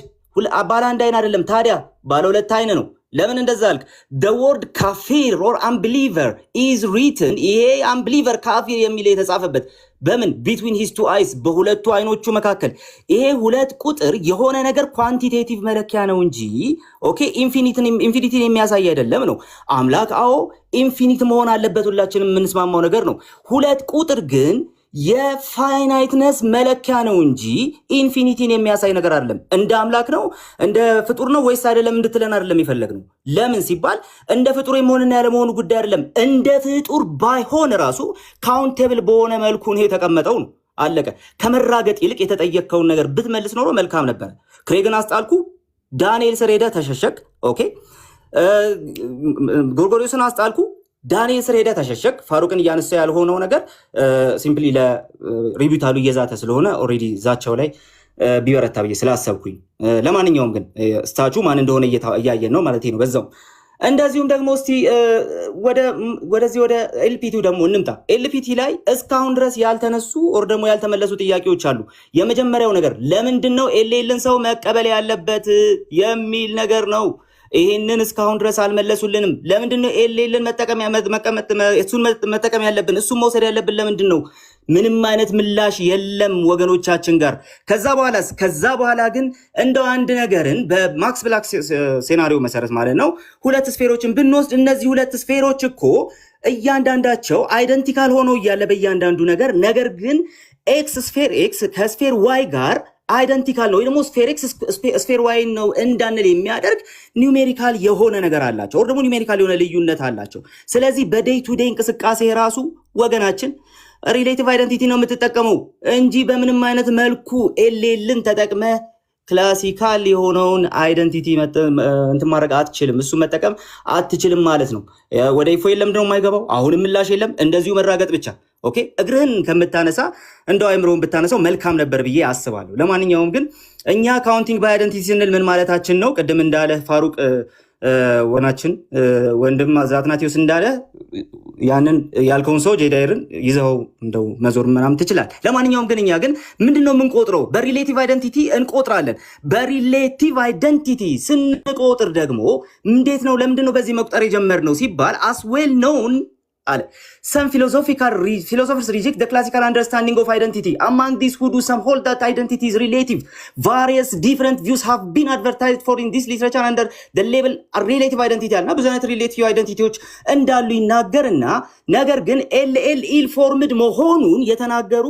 ባለ አንድ አይን አይደለም። ታዲያ ባለ ሁለት አይን ነው። ለምን እንደዛ አልክ? the word kafir or unbeliever is written ይሄ unbeliever ካፊር የሚል የተጻፈበት በምን between his two eyes በሁለቱ አይኖቹ መካከል። ይሄ ሁለት ቁጥር የሆነ ነገር ኳንቲቴቲቭ መለኪያ ነው እንጂ ኦኬ ኢንፊኒቲን የሚያሳይ አይደለም ነው። አምላክ አዎ ኢንፊኒት መሆን አለበት፣ ሁላችንም የምንስማማው ነገር ነው። ሁለት ቁጥር ግን የፋይናይትነስ መለኪያ ነው እንጂ ኢንፊኒቲን የሚያሳይ ነገር አይደለም። እንደ አምላክ ነው እንደ ፍጡር ነው ወይስ አይደለም እንድትለን አይደለም የፈለግነው። ለምን ሲባል እንደ ፍጡር የመሆንና ያለመሆኑ ጉዳይ አይደለም። እንደ ፍጡር ባይሆን ራሱ ካውንቴብል በሆነ መልኩ ነው የተቀመጠው ነው። አለቀ። ከመራገጥ ይልቅ የተጠየቅከውን ነገር ብትመልስ ኖሮ መልካም ነበር። ክሬግን አስጣልኩ፣ ዳንኤል ስር ሄደህ ተሸሸግ። ኦኬ ጎርጎሪዮስን አስጣልኩ፣ ዳንኤል ስር ሄደህ ተሸሸግ። ፋሩቅን እያነሳ ያልሆነው ነገር ሲምፕሊ ለሪቢታሉ እየዛተ ስለሆነ ኦልሬዲ ዛቻው ላይ ቢበረታ ብዬ ስላሰብኩኝ። ለማንኛውም ግን ስታቹ ማን እንደሆነ እያየን ነው ማለት ነው በዛው። እንደዚሁም ደግሞ እስቲ ወደዚህ ወደ ኤልፒቲው ደግሞ እንምጣ። ኤልፒቲ ላይ እስካሁን ድረስ ያልተነሱ ኦር ደግሞ ያልተመለሱ ጥያቄዎች አሉ። የመጀመሪያው ነገር ለምንድን ነው ኤልኤልን ሰው መቀበል ያለበት የሚል ነገር ነው። ይሄንን እስካሁን ድረስ አልመለሱልንም። ለምንድን ነው ኤልኤልን መጠቀም ያለብን እሱን መውሰድ ያለብን ለምንድን ነው? ምንም አይነት ምላሽ የለም ወገኖቻችን ጋር። ከዛ በኋላ ግን እንደው አንድ ነገርን በማክስ ብላክ ሴናሪዮ መሰረት ማለት ነው ሁለት ስፌሮችን ብንወስድ እነዚህ ሁለት ስፌሮች እኮ እያንዳንዳቸው አይደንቲካል ሆኖ እያለ በእያንዳንዱ ነገር ግን ኤክስ ስፌር ኤክስ ከስፌር ዋይ ጋር አይደንቲካል ነው ወይ ደግሞ ስፌር ኤክስ ስፌር ዋይ ነው እንዳንል የሚያደርግ ኒውሜሪካል የሆነ ነገር አላቸው፣ ወይ ደግሞ ኒውሜሪካል የሆነ ልዩነት አላቸው። ስለዚህ በዴይ ቱ ዴይ እንቅስቃሴ ራሱ ወገናችን ሪሌቲቭ አይደንቲቲ ነው የምትጠቀመው እንጂ በምንም አይነት መልኩ ኤልኤልን ተጠቅመ ክላሲካል የሆነውን አይደንቲቲ እንትን ማድረግ አትችልም፣ እሱ መጠቀም አትችልም ማለት ነው። ወደ ኢፎ የለም ደግሞ የማይገባው አሁንም ምላሽ የለም፣ እንደዚሁ መራገጥ ብቻ። ኦኬ እግርህን ከምታነሳ እንደው አይምሮን ብታነሳው መልካም ነበር ብዬ አስባለሁ። ለማንኛውም ግን እኛ ካውንቲንግ ባይ አይደንቲቲ ስንል ምን ማለታችን ነው? ቅድም እንዳለ ፋሩቅ ወናችን ወንድም አትናቴዎስ እንዳለ ያንን ያልከውን ሰው ጄዳይርን ይዘው እንደው መዞር ምናምን ትችላል። ለማንኛውም ግን እኛ ግን ምንድነው የምንቆጥረው? በሪሌቲቭ አይደንቲቲ እንቆጥራለን። በሪሌቲቭ አይደንቲቲ ስንቆጥር ደግሞ እንዴት ነው? ለምንድነው በዚህ መቁጠር የጀመርነው ሲባል as well known አለ some philosophers reject the classical understanding of identity. Among these who do some hold that identity is relative. Various different views have been advertised for in this literature under the label relative identity አለና ብዙ አይነት ሪሌቲቭ አይደንቲቲዎች እንዳሉ ይናገርና ነገር ግን ኤልኤል ኢል ፎርምድ መሆኑን የተናገሩ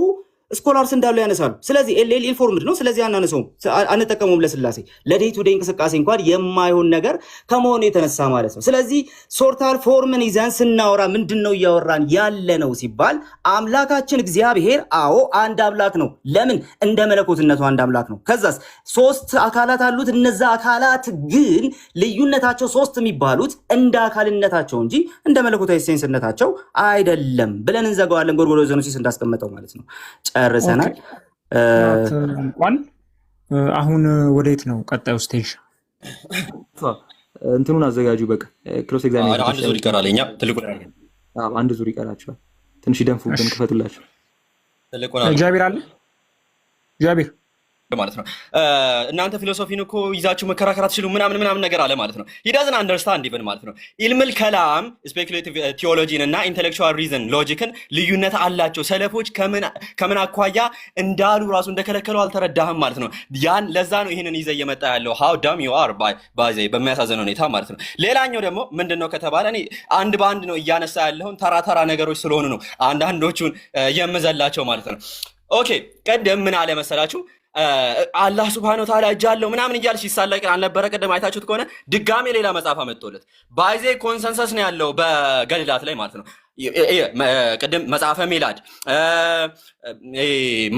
ስኮላርስ እንዳሉ ያነሳሉ። ስለዚህ ኤልኤል ኢንፎርምድ ነው፣ ስለዚህ አናነሳውም፣ አንጠቀመውም ለስላሴ ለዴይ ቱ ዴይ እንቅስቃሴ እንኳን የማይሆን ነገር ከመሆኑ የተነሳ ማለት ነው። ስለዚህ ሶርታል ፎርምን ይዘን ስናወራ ምንድነው እያወራን ያለ ነው ሲባል አምላካችን እግዚአብሔር አዎ አንድ አምላክ ነው። ለምን? እንደ መለኮትነቱ አንድ አምላክ ነው። ከዛስ ሶስት አካላት አሉት። እነዛ አካላት ግን ልዩነታቸው ሶስት የሚባሉት እንደ አካልነታቸው እንጂ እንደ መለኮታዊ ሴንስነታቸው አይደለም ብለን እንዘጋዋለን። ጎርጎርዮስ ዘኖሲስ እንዳስቀመጠው ማለት ነው። ጨርሰናል። እንኳን አሁን ወዴት ነው ቀጣዩ ስቴጅ? እንትኑን አዘጋጁ። በቃ ክሮስ ኤግዛሚኔሽን አንድ ዙር ይቀራል። እኛ ትልቁ አንድ ዙር ይቀራቸዋል። ትንሽ ደንፉብን፣ ክፈቱላቸው። ትልቁ ጃቢር አለ ጃቢር ማለት ነው። እናንተ ፊሎሶፊን እኮ ይዛችሁ መከራከር አትችሉም ምናምን ነገር አለ ማለት ነው። he doesn't understand even ማለት ነው። ኢልሙል ከላም ስፔኩሌቲቭ ቲዮሎጂን እና ኢንተሌክቹዋል ሪዝን ሎጂክን ልዩነት አላቸው። ሰለፎች ከምን አኳያ እንዳሉ ራሱ እንደከለከለው አልተረዳህም ማለት ነው። ያን ለዛ ነው ይህንን ይዘህ እየመጣ ያለው how dumb you are ባይዘ በሚያሳዝን ሁኔታ ማለት ነው። ሌላኛው ደግሞ ምንድነው ከተባለ እኔ አንድ በአንድ ነው እያነሳ ያለውን ተራ ነገሮች ስለሆኑ ነው አንዳንዶቹን የምዘላቸው ማለት ነው። ኦኬ ቀደም ምን አለ መሰላችሁ አላህ ሱብሃነሁ ወተዓላ እጅ አለው ምናምን እያል ሲሳለቅ አልነበረ? ቀደም አይታችሁት ከሆነ ድጋሜ ሌላ መጽሐፍ አመጣለት። ባይዜ ኮንሰንሰስ ነው ያለው በገድላት ላይ ማለት ነው። ቅድም መጽሐፈ ሚላድ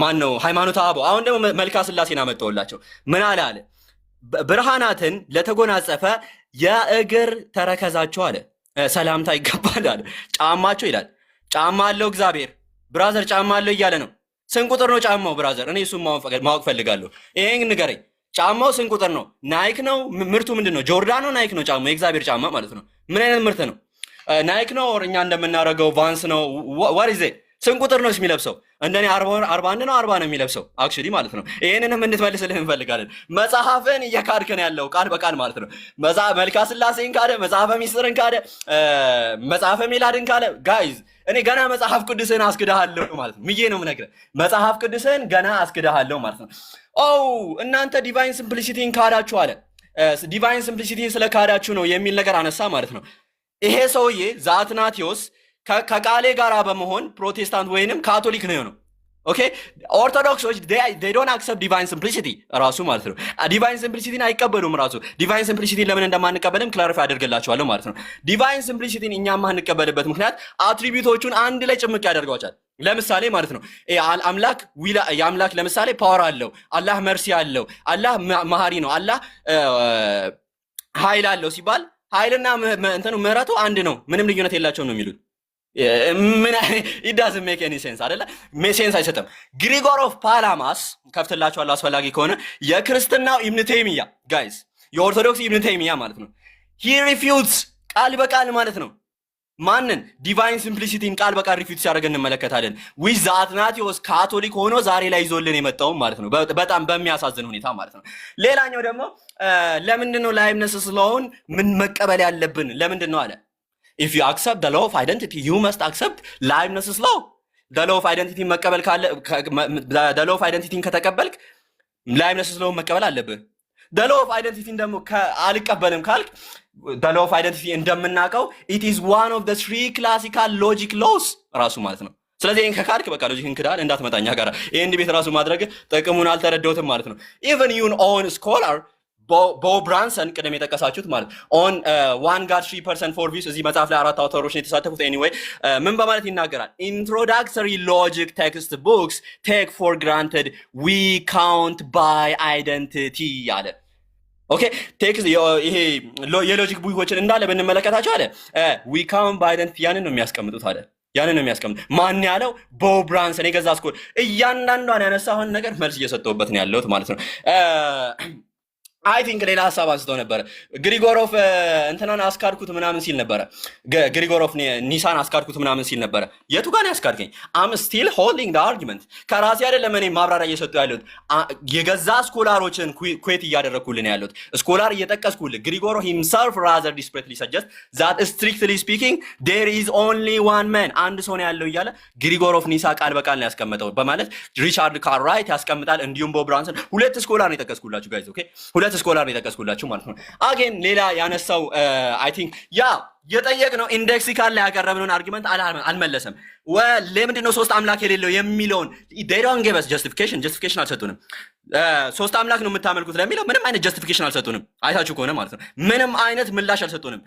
ማን ነው ሃይማኖተ አበው፣ አሁን ደግሞ መልካ ስላሴን አመጣውላቸው። ምን አለ ብርሃናትን ለተጎናጸፈ የእግር ተረከዛቸው አለ ሰላምታ ይገባል አለ። ጫማቸው ይላል ጫማ አለው እግዚአብሔር ብራዘር ጫማ አለው እያለ ነው። ስንት ቁጥር ነው ጫማው ብራዘር? እኔ እሱን ማወቅ ፈልጋለሁ። ይሄን ንገረኝ። ጫማው ስንት ቁጥር ነው? ናይክ ነው? ምርቱ ምንድን ነው? ጆርዳን ነው? ናይክ ነው? ጫማው የእግዚአብሔር ጫማ ማለት ነው። ምን አይነት ምርት ነው? ናይክ ነው? እኛ እንደምናደርገው ቫንስ ነው? ዋት ኢዝ ኢት? ስንት ቁጥር ነው የሚለብሰው? እንደኔ 41 ነው 40 ነው የሚለብሰው አክቹሊ ማለት ነው። ይሄንንም እንድትመልስልህ እንፈልጋለን። መጽሐፍን እየካድከን ያለው ቃል በቃል ማለት ነው። መልካ ስላሴን ካደ፣ መጽሐፈ ሚስጥርን ካደ፣ መጽሐፈ ሚላድን ካደ ጋይዝ እኔ ገና መጽሐፍ ቅዱስን አስክዳሃለሁ ማለት ነው። ምዬ ነው የምነግርህ መጽሐፍ ቅዱስን ገና አስክዳሃለሁ ማለት ነው። እናንተ ዲቫይን ሲምፕሊሲቲን ካዳችሁ አለ። ዲቫይን ሲምፕሊሲቲን ስለካዳችሁ ነው የሚል ነገር አነሳ ማለት ነው። ይሄ ሰውዬ ዛትናቴዎስ ከቃሌ ጋር በመሆን ፕሮቴስታንት ወይንም ካቶሊክ ነው። ኦኬ ኦርቶዶክሶች they don't accept divine simplicity ራሱ ማለት ነው። ዲቫይን ሲምፕሊሲቲን አይቀበሉም ራሱ። ዲቫይን ሲምፕሊሲቲን ለምን እንደማንቀበልም ክላሪፋይ አደርግላችኋለሁ ማለት ነው። ዲቫይን ሲምፕሊሲቲን እኛ ማንቀበልበት ምክንያት አትሪቢዩቶቹን አንድ ላይ ጭምቅ ያደርጓቸዋል። ለምሳሌ ማለት ነው አምላክ የአምላክ ለምሳሌ ፓወር አለው፣ አላህ መርሲ አለው፣ አላህ መሐሪ ነው፣ አላህ ኃይል አለው ሲባል ኃይልና እንትኑ ምህረቱ አንድ ነው፣ ምንም ልዩነት የላቸውም ነው የሚሉት። ምን it doesn't make any sense አይደለ? ሴንስ አይሰጥም። ግሪጎር ኦፍ ፓላማስ ከፍትላችኋለሁ አስፈላጊ ከሆነ የክርስትናው ኢብኑ ተይሚያ ጋይስ የኦርቶዶክስ ኢብኑ ተይሚያ ማለት ነው he refutes ቃል በቃል ማለት ነው ማንን ዲቫይን ሲምፕሊሲቲን ቃል በቃል ሪፊዩት ሲያደርግ እንመለከታለን። ዊዝ አትናቴዎስ ካቶሊክ ሆኖ ዛሬ ላይ ይዞልን የመጣው ማለት ነው። በጣም በሚያሳዝን ሁኔታ ማለት ነው። ሌላኛው ደግሞ ለምንድን ነው ላይብነስ ስለሆን ምን መቀበል ያለብን ለምንድን ነው አለ if you accept the law of identity you must accept Leibniz's law. the law of identity መቀበል ካለ the law of identity ከተቀበልክ Leibniz's law መቀበል አለብህ። the law of identity ደግሞ አልቀበልም ካልክ the law of identity እንደምናውቀው it is one of the three classical logic laws ራሱ ማለት ነው። ስለዚህ ይሄን ከካድክ በቃ ሎጂክን ክዳል እንዳትመጣኛ ጋር ይሄን ቤት ራሱ ማድረግ ጥቅሙን አልተረዳሁትም ማለት ነው። even your own scholar ቦ ብራንሰን ቅድም የጠቀሳችሁት ማለት on one God 3% for views እዚህ መጽሐፍ ላይ 4 አውተሮች ነው የተሳተፉት። ኤኒዌይ ምን በማለት ይናገራል? introductory logic text books take for granted we count by identity አለ። ኦኬ ቴክስት ይሄ የሎጂክ ቡኮችን እንዳለ ብንመለከታቸው አለ we count by identity ያንን ነው የሚያስቀምጡት አለ። ያንን ነው የሚያስቀምጡት። ማን ያለው? ቦ ብራንሰን የገዛ ስኮል። እያንዳንዷን ያነሳውን ነገር መልስ እየሰጠሁበት ነው ያለሁት ማለት ነው። አይ ቲንክ ሌላ ሀሳብ አንስቶ ነበረ። ግሪጎሮፍ እንትናን አስካድኩት ምናምን ሲል ነበረ። ግሪጎሮፍ ኒሳን አስካድኩት ምናምን ሲል ነበረ። የቱ ጋር ያስካድከኝ? አም ስቲል ሆልዲንግ ዘ አርጊመንት። ከራሴ አይደለም እኔ ማብራሪያ እየሰጡ ያለሁት የገዛ ስኮላሮችን ኩዌት እያደረግኩልን ያለሁት ስኮላር እየጠቀስኩልህ። ግሪጎሮ ሂምሰልፍ ራዘር ዲስፕሬትሊ ሰጀስት ዛት ስትሪክትሊ ስፒኪንግ ዴር ኢዝ ኦንሊ ዋን ማን አንድ ሰው ነው ያለው እያለ ግሪጎሮፍ ኒሳ ቃል በቃል ነው ያስቀመጠው በማለት ሪቻርድ ካርራይት ያስቀምጣል። እንዲሁም ቦብ ብራንሰን ሁለት ስኮላር ነው የጠቀስኩላችሁ ጋይዝ። ኦኬ ሁለት ስኮላር ነው የጠቀስኩላችሁ ማለት ነው። አጌን ሌላ ያነሳው አይ ቲንክ የጠየቅነው ኢንዴክሲካል ላይ ያቀረብነውን አርጊመንት አልመለሰም። ለምንድን ነው ሶስት አምላክ የሌለው የሚለውን they don't give us justification አልሰጡንም። ሶስት አምላክ ነው የምታመልኩት ለሚለው ምንም አይነት ጀስቲፊኬሽን አልሰጡንም። አይታችሁ ከሆነ ማለት ነው ምንም አይነት ምላሽ አልሰጡንም።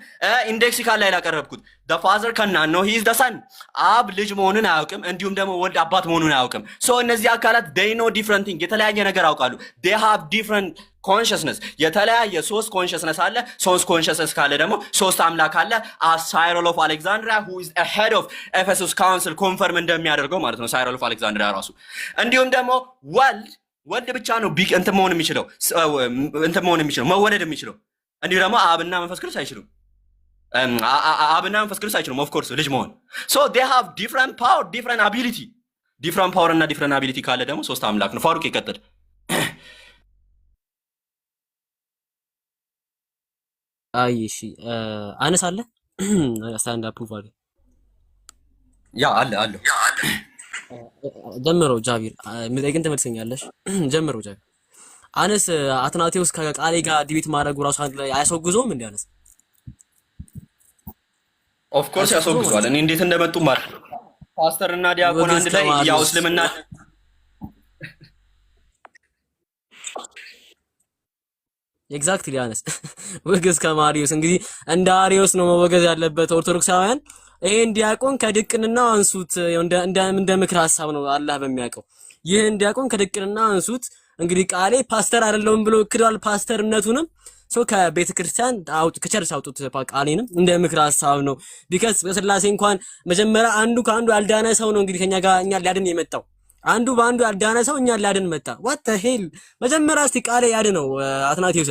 ኢንዴክሲካል ላይ ላቀረብኩት the father cannot know he is the son አብ ልጅ መሆኑን አያውቅም፣ እንዲሁም ደግሞ ወልድ አባት መሆኑን አያውቅም። ሶ እነዚህ አካላት they know different thing የተለያየ ነገር ያውቃሉ። they have different ኮንሽስነስ የተለያየ ሶስት ኮንሽስነስ አለ። ሶስት ኮንሽስነስ ካለ ደግሞ ሶስት አምላክ አለ። ሳይሮል ኦፍ አሌክዛንድሪያ who is a head of Ephesus council ኮንፈርም እንደሚያደርገው ማለት ነው ሳይሮል ኦፍ አሌክዛንድሪያ ራሱ። እንዲሁም ደግሞ ወልድ ብቻ ነው እንትን መሆን የሚችለው መወለድ የሚችለው። እንዲሁም ደግሞ አብና መንፈስ ቅዱስ አይችሉም። አብና መንፈስ ቅዱስ አይችሉም ኦፍ ኮርስ ልጅ መሆን። so they have different power different ability እና different ability ካለ ደግሞ ሶስት አምላክ ነው። ፋሩቅ ይቀጥል። አይ እሺ አነስ አለ ስታንድ አፕ ፕሩቭ ያ አለ አለ ጀምሮ ጃቢር ምጠይቅን ትመልሰኛለሽ። ጀምሮ ጃቢር አነስ አትናቴዎስ ከቃሌ ጋር ዲቤት ማድረጉ ራሱ አንድ ላይ አያስወግዘውም እንዴ? አነስ ኦፍ ኮርስ ያስወግዘዋል። እኔ እንዴት እንደመጡ ማለት ፓስተር እና ዲያቆን አንድ ላይ ያው እስልምና ኤግዛክትሊ አነስ ወገዝ ከማሪዮስ እንግዲህ እንደ አሪዮስ ነው መወገዝ ያለበት ኦርቶዶክሳውያን። ይሄን ዲያቆን ከድቅንና አንሱት እንደ ምክር ሐሳብ ነው አላህ በሚያውቀው። ይሄን ዲያቆን ከድቅንና አንሱት። እንግዲህ ቃሌ ፓስተር አይደለም ብሎ ክዷል ፓስተርነቱንም ሰው ከቤተክርስቲያን ከቸርች አውጡት ቃሌንም እንደ ምክር ሐሳብ ነው። ቢካዝ በስላሴ እንኳን መጀመሪያ አንዱ ከአንዱ ያልዳነ ሰው ነው እንግዲህ ከኛ ጋር እኛ ሊያድን የመጣው። አንዱ በአንዱ ያልዳነ ሰው እኛ ሊያድን መጣ። what the hell መጀመሪያ እስቲ ቃሌ ያድነው አትናቴዎስ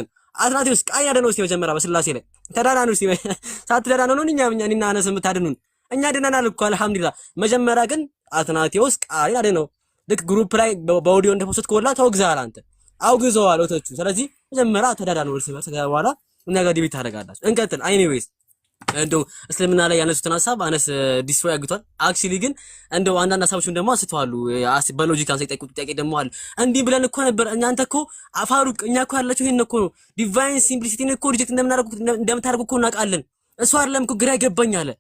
ቃል ያድነው እስቲ መጀመሪያ በስላሴ ላይ ተዳዳኑ እስቲ ሳትዳዳኑ ነው እኛና አነስ የምታድኑን። እኛ ድነናል እኮ አልሐምዱሊላህ። መጀመሪያ ግን አትናቴዎስ ቃል ያድነው። ልክ ግሩፕ ላይ በኦዲዮ እንደፖስት ኮላ ተወግዛል አንተ አውግዘዋል ወተቹ። ስለዚህ መጀመሪያ ተዳዳኑ እርስ በርስ በኋላ እኛ ጋር ዲቤት ታደርጋላችሁ። እንቀጥል። ኤኒዌይስ እንደው እስልምና ላይ ያነሱትን ሐሳብ አነስ ዲስትሮይ አግቷል። አክቹሊ ግን እንደው አንዳንድ ሐሳቦችን ደግሞ አንስተዋሉ። በሎጂክ አንተ የጠየቁት ጥያቄ ደግሞ አለ። እንዲህ ብለን እኮ ነበር እናንተ እኮ አፋሩቅ እኛ እኮ ያላችሁ ይሄን እኮ ነው ዲቫይን ሲምፕሊሲቲን እኮ ሪጀክት እንደምታደርጉ እኮ እናውቃለን። እሱ አይደለም እኮ ግራ ይገባኝ አለ።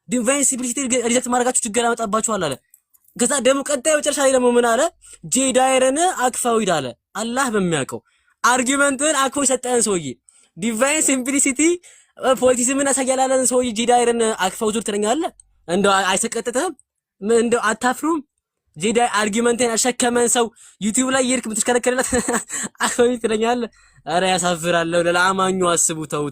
ዲቫይን ሲምፕሊሲቲ ሪጀክት ማድረጋችሁ ችግር ያመጣባችኋል አለ። ከዛ ደግሞ ቀጣይ መጨረሻ ላይ ደግሞ ምን አለ? ጄዳይረን አክፋው ይላል። አላህ በሚያውቀው አርጊመንትን አክፎ ሰጠን ሰውዬ ዲቫይን ሲምፕሊሲቲ ፖለቲሲዝምን ያሳያላለን ሰውዬ ጄዳይረን አክፋው ዙር ትለኛለህ። እንደው አይሰቀጥተህም? እንደው አታፍሩም? ጄዳይ አርጊመንትን ያሸከመን ሰው ዩቲዩብ ላይ ይርክ ምትሽከረከረለት አክፋው ትለኛለህ። ኧረ ያሳፍራል። ለአማኙ አስቡ። ተው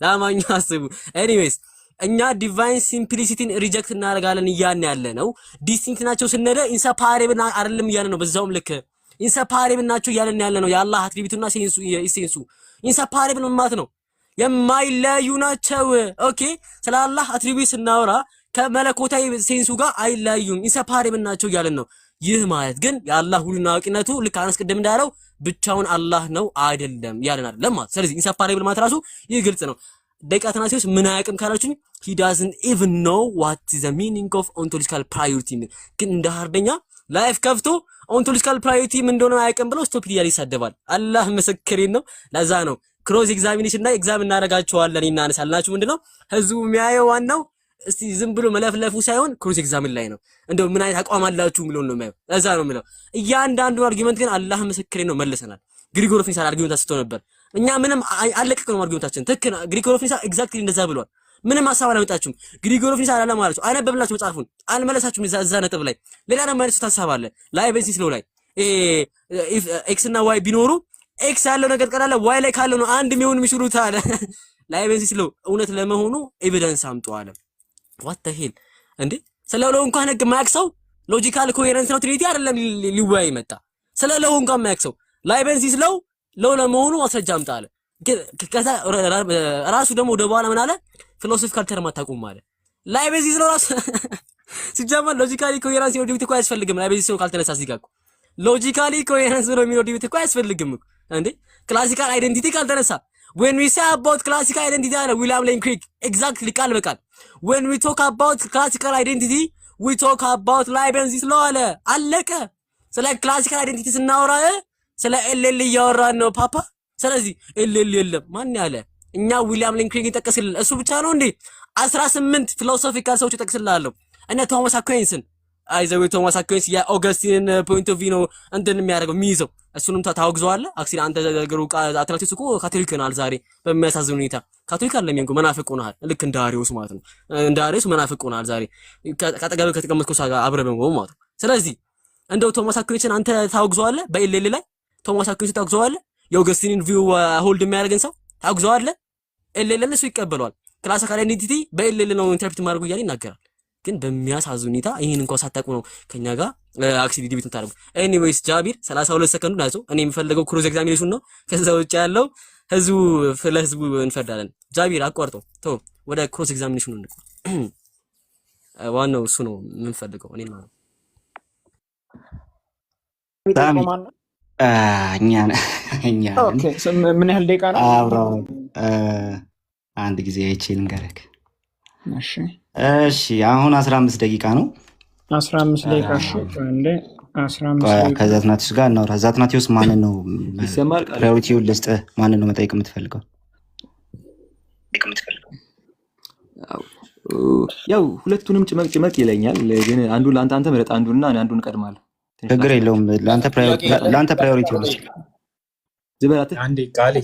ለአማኙ አስቡ። ኤኒዌይስ እኛ ዲቫይን ሲምፕሊሲቲን ሪጀክት እናደርጋለን እያልን ያለ ነው። ዲስቲንክት ናቸው ስንደ ኢንሰፓሬብል አይደለም እያልን ነው። በዛውም ልክ ኢንሰፓሬብል ናቸው እያልን ያለ ነው። የአላህ አትሪቢዩትና ሴንሱ ኢንሰፓሬብል ማለት ነው የማይለያዩ ናቸው። ኦኬ ስለ አላህ አትሪቢዩት ስናወራ ከመለኮታዊ ሴንሱ ጋር አይለያዩም፣ ኢንሰፓሬብል ናቸው እያልን ነው። ይህ ማለት ግን የአላህ ሁሉን አዋቂነቱ ልክ አነስ ቅድም እንዳለው ብቻውን አላህ ነው አይደለም ያለን አይደለም ማለት። ስለዚህ ኢንሰፓሬብል ማለት ራሱ ይህ ግልጽ ነው። ደቂቃ አትናቴዎስ ምን አያውቅም ካላችሁኝ he doesn't even know what is the meaning of ontological priority ግን እንደ ሀርደኛ ላይፍ ከፍቶ ontological priority ምን እንደሆነ አያውቅም ብሎ ስቶፕ እያለ ይሳደባል። አላህ ምስክሬን ነው። ለዛ ነው ክሮስ ኤግዛሚኔሽን ላይ ኤግዛም እናደርጋቸዋለን እናነሳላችሁ። ምንድነው ህዝቡ የሚያየው ዋናው እስቲ ዝም ብሎ መለፍለፉ ሳይሆን ክሮስ ኤግዛሚን ላይ ነው። እንደው ምን አይነት አቋም አላችሁ የሚለውን ነው የሚያየው። ለዛ ነው የሚለው እያንዳንዱ አርጊመንት ግን አላህ ምስክሬን ነው መልሰናል። ግሪጎር ኦፍ ኒሳ አርጊመንት አስቶ ነበር። እኛ ምንም አለቀቀው አርጊመንታችን ትክክል። ግሪጎር ኦፍ ኒሳ ኤግዛክትሊ እንደዛ ብሏል። ምንም ሐሳብ አላመጣችሁም። ግሪጎር ኦፍ ኒሳ አላለ ማለት ነው። አነበብላችሁ መጽሐፉን አልመለሳችሁም። እዛ ነጥብ ላይ ሌላ ነው ማለት ሐሳብ አለ ላይ በዚህ ስለው ላይ ኤክስ እና ዋይ ቢኖሩ ኤክስ ያለው ነገር ቀላለ ዋይ ላይ ካለው ነው አንድ የሚሆን የሚሽሩት አለ ላይ በዚህ ስለው እውነት ለመሆኑ ኤቪደንስ አምጡ አለ። what the hell እንዴ ስለለው እንኳን ህግ ማያክሰው ሎጂካል ኮሄረንስ ነው ትሪቲ አይደለም ሊወያይ መጣ። ስለለው እንኳን ማያክሰው ላይ በዚህ ስለው ለመሆኑ ማስረጃ አምጣ አለ። ከዛ ራሱ ደግሞ ወደ በኋላ ምን አለ? ፊሎሶፊካል ተርም አታውቁም አለ። ላይ በዚህ ስለው ራሱ ሲጀመር ሎጂካሊ ኮሄረንስ ነው ዲቪት እኮ አያስፈልግም። ላይ በዚህ ስለው ካልተነሳ ሲጋቁ ሎጂካሊ ኮሄረንስ ነው የሚለው ዲቪት እኮ አያስፈልግም እንዴ። ክላሲካል አይደንቲቲ ካልተነሳ when we say about classical identity አለ ዊሊያም ሌን ክሪክ ኤግዛክትሊ ቃል በቃል when we talk about classical identity we talk about Leibniz law አለ አለቀ። ስለ ክላሲካል አይደንቲቲ ስናወራ ስለ ኤልኤል እያወራን ነው ፓፓ። ስለዚህ ኤልኤል የለም ማን ያለ እኛ ዊሊያም ሌን ክሪክ ይጠቀስልል እሱ ብቻ ነው እንዴ? 18 ፊሎሶፊካል ሰዎች ይጠቅስልላለሁ እነ ቶማስ አኩዊንስን አይዘው ቶማስ አኩዊንስ የኦገስቲን ፖይንት ኦፍ ቪው ነው እንትን የሚያደርገው የሚይዘው እሱንም ታውግዘዋለህ። አክሲሊ አንተ ነገሩ አትናቴዎስ እኮ ካቶሊክ ሆናል ዛሬ በሚያሳዝን ሁኔታ። ካቶሊክ አይደለም እንኳን መናፍቅ ሆናል። ልክ እንደ አሪዮስ ማለት ነው። እንደ አሪዮስ መናፍቅ ሆናል ዛሬ ከጠገብ ከተቀመጥከው ጋር አብረህ በመሆን ማለት ነው። ስለዚህ እንደው ቶማስ አኩዊንስን አንተ ታውግዘዋለህ። በኤልኤል ላይ ቶማስ አኩዊንስ ታውግዘዋለህ። የኦገስቲንን ቪው ሆልድ የሚያደርግን ሰው ታውግዘዋለህ። ኤልኤልን እሱ ይቀበለዋል። ክላሲካል አይደንቲቲ በኤልኤል ነው ኢንተርፕሬት ማድረግ እያለ ይናገራል። ግን በሚያሳዝን ሁኔታ ይሄን እንኳን ሳታውቁ ነው ከኛ ጋር አክሲዲ ዲቤት ታደርጉ። ኤኒዌይስ ጃቢር 32 ሰከንድ ናቸው። እኔ የምፈልገው ክሮስ ኤግዛሚኔሽን ነው። ከዛ ውጭ ያለው ህዝቡ ለህዝቡ እንፈርዳለን። ጃቢር አቋርጦ ተው፣ ወደ ክሮስ ኤግዛሚኔሽኑ እንቆ ዋናው እሱ ነው የምንፈልገው። እኔ ማለት እኛ ኦኬ ምን ያህል ደቂቃ ነው? አንድ ጊዜ አይቼ ልንገርህ። እሺ እሺ አሁን 15 ደቂቃ ነው። 15 ደቂቃ። እሺ እንዴ 15 ደቂቃ ከዛትናቲስ ጋር እናውራ። ዛትናቲስ ማንን ነው ይሰማል? ፕራዮሪቲውን ልስጥህ። ማንን ነው መጠየቅ የምትፈልገው? ያው ሁለቱንም ጭመቅ ጭመቅ ይለኛል፣ ግን አንዱን ለአንተ አንተ ምረጥ አንዱንና እኔ አንዱን እቀድማለሁ። ችግር የለውም። ለአንተ ፕራዮሪቲውን ልስጥ። ዝበላት አንዴ ቃሌ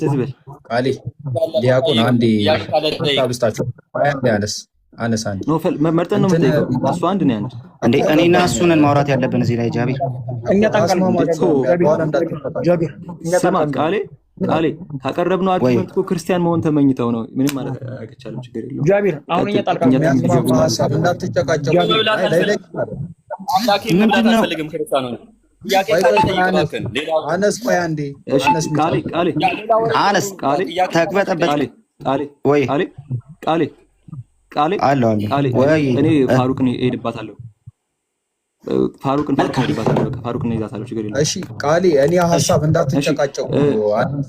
ዲያቆን አንዴ ታብስታችሁ አንዴ አነስ አንዴ ነው መርጠን ነው የምጠይቀው። እሱ አንድ ነው ያንተ እንዴ? እኔና እሱን ማውራት ያለብን እዚህ ላይ ጃቢር። እኛ ስማ ቃሌ ካቀረብነው አርጊመንት እኮ ክርስቲያን መሆን ተመኝተው ነው። ምንም ማለት አይቻልም። ችግር የለውም። ጃቢር አሁን እኛ ጣልቃ እንዳትጨቃጨቁ። አነስ ቆይ አንዴ አነስ ተቅበጠበጥ ወይ ቃሌ አለው ወይ እኔ ፋሩቅን እሄድባታለሁ። ፋሩቅን እሄድባታለሁ። በቃ ፋሩቅን እይዛታለሁ። ችግር የለውም። እሺ ቃሌ እኔ ሀሳብ እንዳትጨቃጨቁ።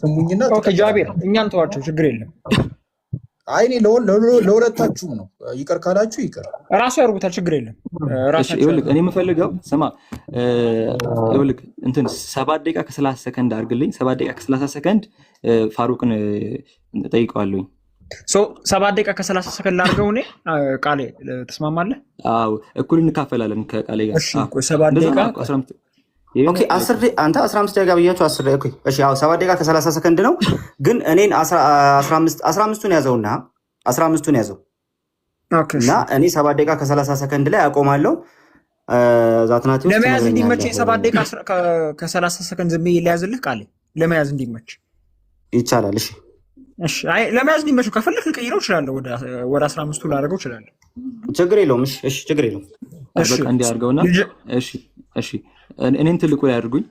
ስሙኝና ኦኬ ጃቢር እኛን ተዋቸው። ችግር የለም። አይ እኔ ለሁለታችሁም ነው። ይቅር ካላችሁ ይቅር ራሱ ያርጉታል። ችግር የለም። ራሳቸው ይኸውልህ እኔ የምፈልገው ስማ፣ ይኸውልህ እንትን 7 ደቂቃ ከ30 ሰከንድ አድርግልኝ። 7 ደቂቃ ከ30 ሰከንድ ፋሩቅን ጠይቀዋለሁኝ። 7 ደቂቃ ከ30 ሰከንድ አድርገው። እኔ ቃሌ ተስማማለህ? አዎ እኩል እንካፈላለን ከቃሌ ጋር። እሺ 7 ደቂቃ ኦኬ 10 አንተ 15 ደቂቃ ብያችሁ 10 ደቂቃ። እሺ አዎ 7 ደቂቃ ከ30 ሰከንድ ነው። ግን እኔን 15ቱን ያዘውና 15ቱን ያዘው እና እኔ 7 ደቂቃ ከ30 ሰከንድ ላይ አቆማለሁ። ዛትናቲስ ለመያዝ እንዲመች 7 ደቂቃ ከ30 ሰከንድ ዝም ብዬ ሊያዝልህ ቃሌ ለመያዝ እንዲመች ይቻላል። እሺ አይ ለመያዝ እንዲመች ከፈለክ ልቀይረው እችላለሁ። ወደ 15ቱ ላደርገው እችላለሁ። ችግር የለውም። እሺ ችግር የለውም። በቃ እንዲህ አድርገውና እሺ እኔን ትልቁ ላይ አድርጉኝ።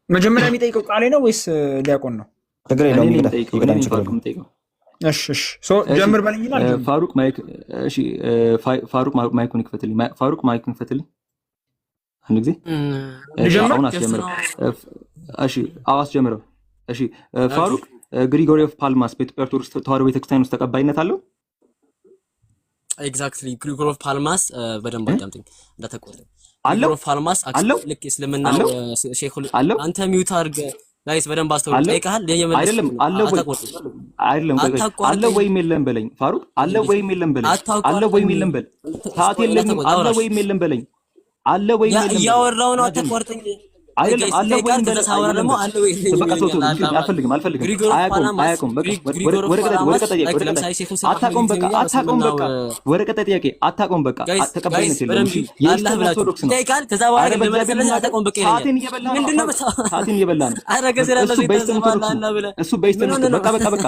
መጀመሪያ የሚጠይቀው ቃሌ ነው ወይስ ዲያቆን ነው? ችግር የለውም። እሺ ጀምር በለኝና ፋሩቅ ማይክ። እሺ ፋሩቅ ማይኩን ይክፈትልኝ። ፋሩቅ ማይኩን ይክፈትልኝ አንድ ጊዜ። አሁን አስጀምረው። እሺ አስጀምረው። እሺ ፋሩቅ ግሪጎሪ ኦፍ ፓልማስ በኢትዮጵያ ኦርቶዶክስ ተዋሕዶ ቤተክርስቲያን ውስጥ ተቀባይነት አለው? ኤግዛክትሊ ግሪጎሪ ኦፍ ፓልማስ በደንብ አዳምጠኝ እንዳተቆረጠ አለው ፋርማስ አለው ልክ እስልምና ሼኹል አንተ ሚውት አድርገ ጋይስ በደንብ አስተውል። ጠይቀሃል አይደለም አለው ወይ አይደለም አለው ወይም የለም በለኝ ፋሩቅ። አለው ወይም የለም በለኝ። አለው ወይም የለም በል። ሰዓት የለኝም። አለው ወይም የለም በለኝ። አለው ወይም የለም ያወራው ነው። አትቆርጠኝ አይደለም አለው ወይም ተሳወራ ደግሞ አለው ወይ በቃ ተው አልፈልግም አያውቁም። በቃ ወረቀት ጥያቄ አታውቁም። በቃ አታውቁም። በቃ ወረቀት ጥያቄ አታውቁም። በቃ ተቀባይነት የለም። ያላህ ብላችሁ ጠይቃል። ከዛ በኋላ ግን ለመለሰለህ አታውቁም። በቃ ሰዓትን እየበላ ነው። አረገ ስለዚህ እሱ በይስተን በቃ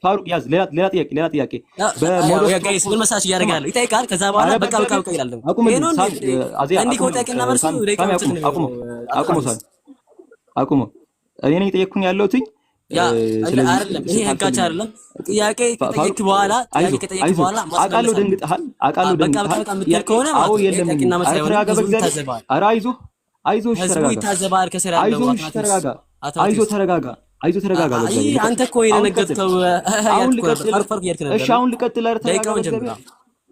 ፋሩቅ ያዝ። ሌላ ጥያቄ በሞዶ ጋይስ ምን መሳሽ ያደርጋል? ይጠይቃል። ከዛ በኋላ በቃ ይላል። አቁሙ። እኔ ነኝ ጠየቅኩኝ ያለሁትኝ። ስለዚህ አይደለም ይሄ ህጋች አይደለም። ጥያቄ ከጠየቅ በኋላ አውቃለሁ። ደንግጠሃል። አዎ የለም። ተረጋጋ። አንተ እኮ የነገርከው አሁን ልቀጥል።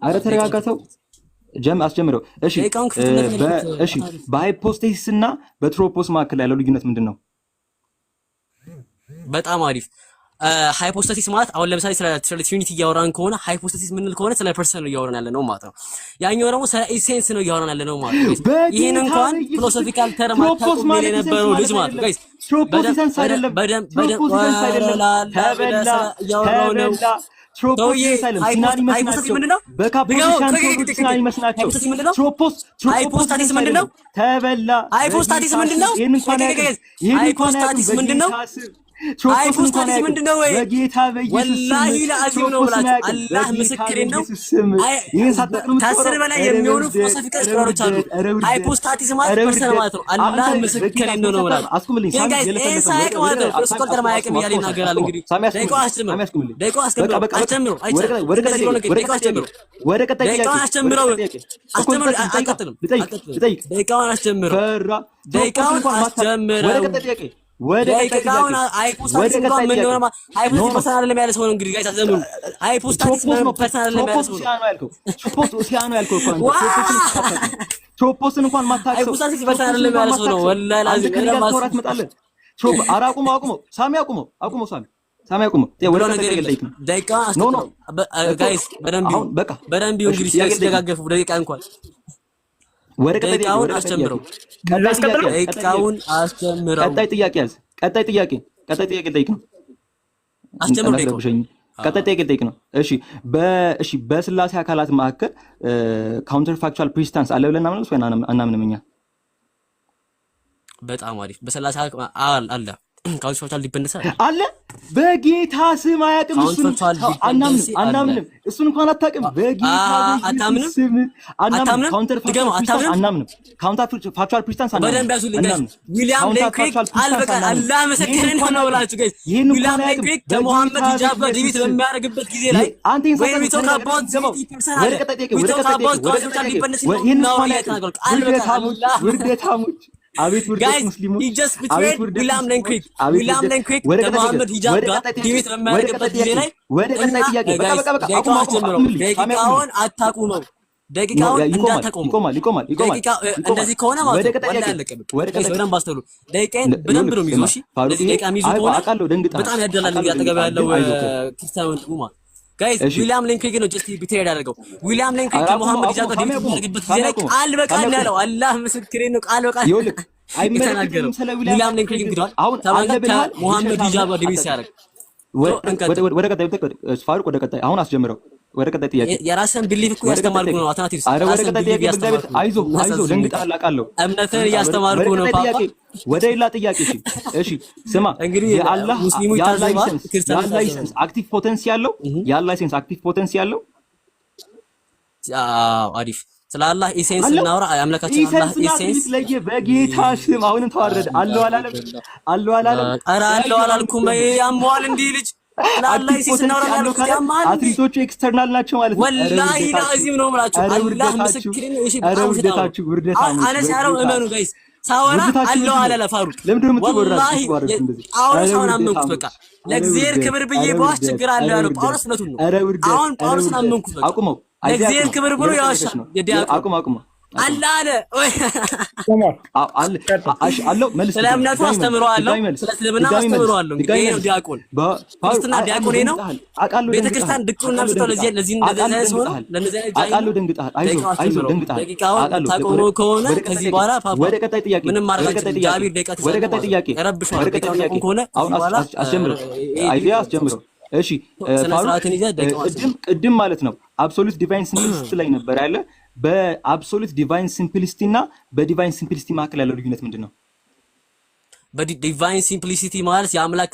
ኧረ ተረጋጋ። ተው አስጀምረው። እሺ በሃይፖስቴሲስ እና በትሮፖስ መካከል ያለው ልዩነት ምንድን ነው? በጣም አሪፍ። ሃይፖስታሲስ ማለት አሁን ለምሳሌ ስለ ትሪኒቲ እያወራን ከሆነ ሃይፖስታሲስ ምንል ከሆነ ስለ ፐርሰን ነው እያወራን ያለ ነው ማለት ነው። ያኛው ደግሞ ስለ ኤሴንስ ነው እያወራን ያለ ነው ማለት ነው። ይሄን እንኳን ፊሎሶፊካል ተርም አታውቁም የነበረው ልጅ ማለት ነው። ጋይስ ትሮፖሲሰንስ አይደለም። እያወራው ነው። ሃይፖስታሲስ ምንድነው? ሃይፖስታሲስ ምንድነው? ተበላ። ሃይፖስታሲስ ምንድነው? ሃይፖስታሲስ ምንድነው? ሃይፖስታሲስ ምንድነው? ወይ ወላሂ ለአዚም ነው ብላችሁ አላህ ምስክሬ ነው። ከአስር በላይ የሚሆኑ ፊሎሶፊካል ስኮላሮች አሉ። ሃይፖስታሲስ ማለት ፐርሰን ማለት ነው። አላህ ምስክሬ ነው ብላችሁ ሳይቅ ማለት ነው። ፊሎሶፊካል ተርም አያውቅም እያለ ይናገራል። እንግዲህ ደቂቃውን አስጀምረው። ወደ ቀጣይ ደቂቃውን አይፖስታክስ እንኳን ምን እንደሆነ አይፖስታክስ ፐርሰናል አይደለም ያለ ሰው ነው እንግዲህ ጋይስ አዘምሩ አይፖስታክስ ፐርሰናል አይደለም ያለ ሰው ነው ቾፖስ ኦሲያኖ ያልከው እኮ ቾፖስን እንኳን ማታውቅ ሰው አይፖስታክስ ፐርሰናል አይደለም ያለ ሰው ነው ወላሂ ላዚም ከማስራት መጣለን ቾፕ አቁመው ሳሚ አቁመው ሳሚ ወደ ነገር ይልክ ነው ደቂቃ ኖ ጋይስ በደንብ እንግዲህ ሲደጋገፉ ደቂቃ እንኳን ወደ ደቂቃውን አስጀምረው ደቂቃውን አስጀምረው ቀጣይ ጥያቄ ጠይቅ ነው አስጀምረው ቀጣይ ጥያቄ ጠይቅ ነው እሺ በስላሴ አካላት መካከል ካውንተር ፋክቹዋል ፕሪስታንስ አለ ብለን እናምናለን ወይ አናምንም እኛ በጣም አሪፍ በስላሴ አለ ካውንተር ፋክቹዋል ዲፔንደንስ አለ በጌታ ስም አያውቅም እሱን አናምንም እሱን እንኳን አታውቅም በጌታ ስም አናምንም ካውንተር ፋክቹዋል ፕሪስታንስ በደንብ ያዙልኝ ዊሊያም ሌንክሪክ አልበቃ አላህ መሰከረን ነው ብላችሁ ጋይስ ዊሊያም ሌንክሪክ ከሙሐመድ ሂጃብ ጋር ዲቤት በሚያደርግበት ጊዜ ላይ ወይ ዊቶክ አባውት ወደ ቀጣይ አቤት ውርደት ሙስሊሞች ዊሊያም ሌንክሪክ ከሙሐመድ ሂጃብ ጋር ዲቤት በሚያደርግበት ጊዜ ላይ ወደ ቀጣይ ጥያቄ ደቂቃውን አታቁመው ደቂቃውን እንዳታቆመው ይቆማል እንደዚህ ከሆነ ማለት ወደ በደንብ አስተውሉ ደቂቃን በደንብ ነው የሚይዘው እሺ እንደዚህ ደቂቃ የሚይዘው ከሆነ በጣም ያደላል እንግዲህ አጠገብ ያለው ክርስቲያን ወንድሙ ማለት ጋይስ ዊሊያም ሌንክሪክ ነው ጀስት ቢትሬድ ያደረገው ዊሊያም ሌንክሪክ ከሙሐመድ ሂጃብ ጋር ዲቤት በሚያደርግበት ጊዜ ላይ ቃል በቃል ያለው አላህ ምስክሬ ነው ቃል በቃል ይልክ አይመረጥም ስለ ዊሊያም ሌንክሪክ እንግዲህ አሁን ከሙሐመድ ሂጃብ ጋር ዲቤት ሲያደርግ ወደ ቀጣይ ፋሩቅ ወደ ቀጣይ አሁን አስጀምረው ወደ ቀጣይ ጥያቄ የራስን ቢሊፍ እኮ ያስተማርኩ ነው አታናቲቭስ አረ ወደ ቀጣይ ጥያቄ አይዞህ ደንግጣል አውቃለሁ እምነትን ያስተማርኩ ነው ፓፓ ወደ ሌላ ጥያቄ እሺ ስማ እንግዲህ የአላህ ሙስሊሙ ይታዘባል ክርስቲያኑ ላይሰንስ አክቲቭ ፖቴንሲ ያለው የአላህ አክቲቭ ፖቴንሲ ያለው አሪፍ ስለ አላህ ኢሴንስ እናውራ አምላካችን አላህ ኢሴንስ ለየ በጌታ ስም አሁንም ተዋረደ አለው አላለም ኧረ አለው አላልኩም ያሟል እንዲህ ልጅ ለአላህ ኢሴንስ እናውራ ያማል አትሪቶቹ ኤክስተርናል ናቸው ማለት ነው ወላሂ ላዚም ነው ማለት አላህ ምስክሬን ነው እሺ ውርደታችሁ አነ ሲያረው እመኑ ጋይስ ሳወራ አለው አላለ ፋሩቅ ለምንድነው የምትወራው አሁን አመንኩት በቃ ለእግዚአብሔር ክብር ብዬ በዋስ ችግር አለ ያለው ጳውሎስ ነቱን ነው አሁን ጳውሎስን አመንኩት በቃ አቁመው ለእግዚአብሔር ክብር ብሎ ያዋሻል አቁመው አለ አለው መልስ ስለ እምነቱ አስተምረዋለሁ ስለ እስልምና አስተምረዋለሁ እንግዲህ ነው ዲያቆን ክርስትና ዲያቆን ነው ቤተክርስቲያን ድቁና ሰጥተው ለዚህ እንደዚህ ነው ለነዚህ አቃለው ደንግጣል አይዞህ ደንግጣል ደቂቃውን ታቆሞ ከሆነ ከዚህ በኋላ ፓፓ ወደ ቀጣይ ጥያቄ ምንም ማድረግ ጃቢር ደቂቃ ወደ ቀጣይ ጥያቄ ረብሻው ደቂቃው ከሆነ አሁን አስጀምረው አይዲያ አስጀምረው እሺ ቅድም ማለት ነው አብሶሉት ዲቫይን ሲምፕሊሲቲ ላይ ነበር ያለ በአብሶሉት ዲቫይን ሲምፕሊሲቲ እና በዲቫይን ሲምፕሊሲቲ መካከል ያለው ልዩነት ምንድነው በዲቫይን ሲምፕሊሲቲ ማለት የአምላክ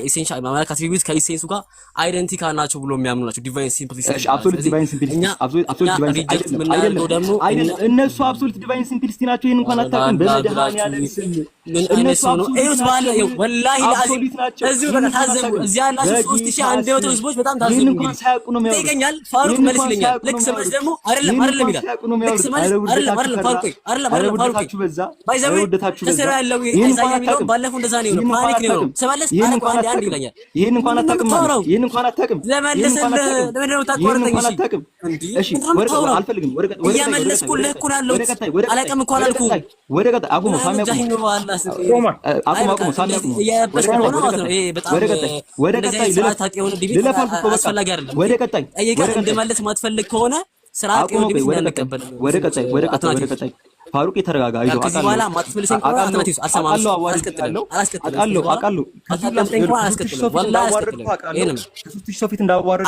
ኤሴንሻል የአምላክ አትሪቢዩት ከኢሴንሱ ጋር አይደንቲካል ናቸው ብሎ የሚያምኑ ናቸው ዲቫይን ሲምፕሊሲቲ እሺ አብሶሉት ዲቫይን ሲምፕሊሲቲ አይደለም እነሱ አብሶሉት ዲቫይን ሲምፕሊሲቲ ናቸው ይሄን እንኳን አታውቅም በመድኃኒዓለም ስም እነሱ ነው እዩት ባለ ወላሂ ለአዚም እዚሁ በቃ ታዘቡ እዚያ ያላችሁ 3100 ህዝቦች በጣም ታዘቡ እንኳን ሳያውቁ ነው የሚያወሩት ይገኛል ፋሩቅ መልስ ይለኛል ልክ ስመልስ ደግሞ አይደለም ይላል ልክ ስመልስ አይደለም ፋሩቅ ፋሩቅ ባይዘው ተሰራ ያለው ኢሳያ የሚለው ባለፈው እንደዛ ነው ፓኒክ ነው ስመልስ አንድ ይለኛል ይሄን እንኳን አታውቅም ለምን ነው ታቋርጠኝ እሺ አልፈልግም እየመለስኩልህ እኮ ያለው አላውቅም እኮ አላልኩም ወደ ቀጣይ አቁሞ ሳሚ አቁሞ ሳሚ አቁሞ ወደ ቀጣይ እንደመለስ ማትፈልግ ከሆነ ስርዓት ነው ዲቪስ ያለቀበል ወደ ቀጣይ ፋሩቅ የተረጋጋ አይዞህ ከዚህ በኋላ ማትፈልሰን ከሆነ አትመቲስ አልሰማለሁ አስቀጥላለሁ ከሶስት ሰው ፊት እንዳዋረድ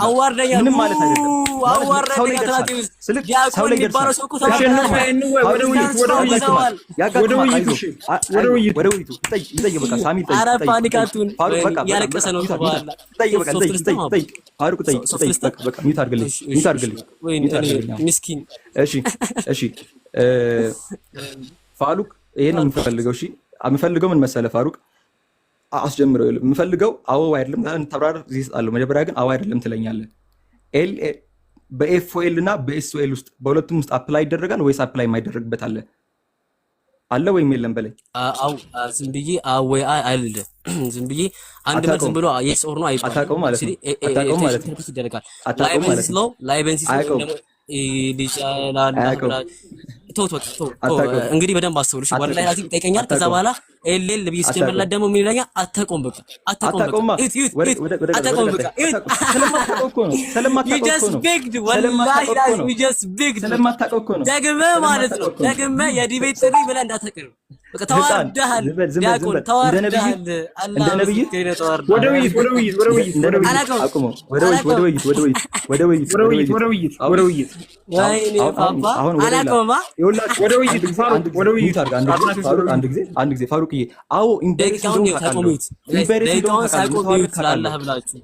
አዋርደኛ ምንም ማለት አይደለም አዋርደኛ አትመቲስ ዲያቆን የሚባለው ሰው እኮ ወደ ውይይቱ ይጠይቅ በቃ ሳሚ ይጠይቅ ኧረ ፓኒካቱን ያለቀሰ ነው ፋሩቅ ጠይቅ በቃ ሚት አድርግልኝ ምስኪን እሺ ፋሩቅ ይሄን የምፈልገው እሺ የምፈልገው ምን መሰለ ፋሩቅ አስጀምረው የምፈልገው አዎ አይደለም ተብራራ ጊዜ ይሰጣለሁ መጀመሪያ ግን አዎ አይደለም ትለኛለህ ኤል በኤፍኦኤል እና በኤስኦኤል ውስጥ በሁለቱም ውስጥ አፕላይ ይደረጋል ወይስ አፕላይ የማይደረግበት አለ አለ ወይም የለም በለኝ። አው ዝም ብዬ ወይ አይልልህ ዝም ብዬ አንድ መልስ ዝም ብሎ የስ ኦር ነው አይባልም። አታውቀውም ማለት ነው። አታውቀውም ማለት ነው። ይደረጋል። አታውቀውም ማለት ነው። ላይቨንሲስ ነው ደግሞ እንግዲህ በደንብ አስተውሉ። ወላሂ ላዚም ይጠይቀኛል። ከዛ በኋላ ኤልኤል ብዬ ስጀምርላት ደግሞ ምን ይለኛል? አታውቀውም በቃ አታውቀውም በቃ አታውቀውም በቃ ደግመህ ማለት ነው። ደግመህ የዲቤት ጥሪ ብለህ እንዳትቀር በቃ ተዋርደሃል። ዲያቆን ተዋርደሃል። አላህ ወደ ውይይት ወይኔ ፓፓ አላውቀውም። አንድ ጊዜ ፋሩቅዬ፣ አዎ ደቂቃውን ሳይቆም ስላለህ ብላችሁ።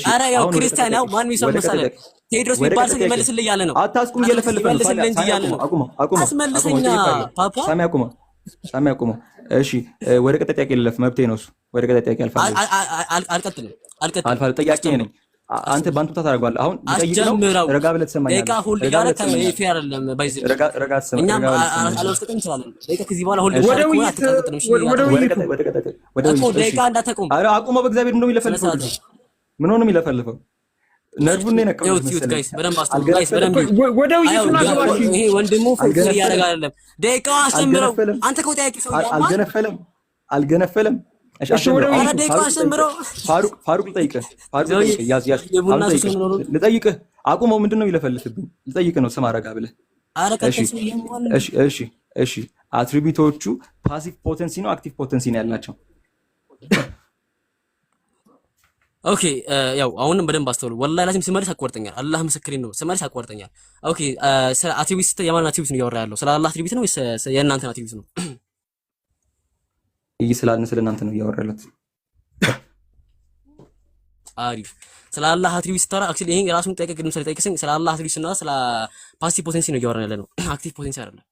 ኧረ ያው ክርስቲያን ያው ማን ይሰው መሰለህ ቴዎድሮስ የሚባል ሰው ይመልስልህ እያለ ነው። አታስቁም፣ እየለፈልፈ ነው። አስመልሰኛ ፓፓ ሳሚ አቁመው። እሺ ወደ ቀጣይ ጥያቄ ልለፍ፣ መብቴ ነው እሱ። ወደ ቀጣይ ጥያቄ አልፋለሁ። ጥያቄ ነኝ። አንተ ባንቱ ታደርጋለህ። አሁን አስጀምረው ረጋ ብለህ ትሰማኛለህ። ደቂቃ ሁሉ ጋር ከይፍ አይደለም ባይዘ ረጋ ትሰማኛለህ። እኛም አልወስደም እንችላለን። ደቂቃ ከዚህ በኋላ ሁሉ ወደ ውይይት ደቂቃ እንዳትቆም። ኧረ አቁመው በእግዚአብሔር እንደው የሚለፈልፈው ምን ሆነ የሚለፈልፈው? ነርቡን ነው የነቀለው መሰለኝ። ጋይስ በደንብ አስተውሉ። ጋይስ በደንብ ወደ ውይይቱ ናገባሽ። ይሄ ወንድሙ ፍቅር ያደርጋል አይደለም። ደቂቃው አስጀምረው። አንተ እኮ ጠያቂ ሰው አልገነፈለም። እሺ ወደ ውይይቱ ደቂቃው አስጀምረው። ፋሩቅ ልጠይቅህ። ያዝ ልጠይቅህ። አቁመው። ምንድነው የሚለፈልፍብኝ? ልጠይቅህ ነው። ስማ ረጋ ብለህ። እሺ አትሪቢዩቶቹ ፓሲቭ ፖቴንሲ ነው አክቲቭ ፖቴንሲ ነው ያላቸው? ኦኬ ያው አሁንም በደንብ አስተውሉ። ወላሂ ላዚም ስመልስ አቋርጠኛል። አላህ ምስክሬን ነው። ስመልስ አቋርጠኛል። ኦኬ ስለ አትሪቢዩት የማን አትሪቢዩት ነው እያወራ ያለው? ስለ አላህ አትሪቢዩት ነው ወይስ የእናንተ አትሪቢዩት ነው? ስለ እናንተ ነው እያወራ ያለው። አሪፍ። ስለ አላህ አትሪቢዩት ስታወራ አክቹሊ ይሄን ራሱን ጠይቀህ ግን ስለጠይቀኝ ስለ አላህ አትሪቢዩት ስናወራ ስለ ፓሲቭ ፖቴንሲ ነው እያወራ ያለ ነው። አክቲቭ ፖቴንሲ አይደለም።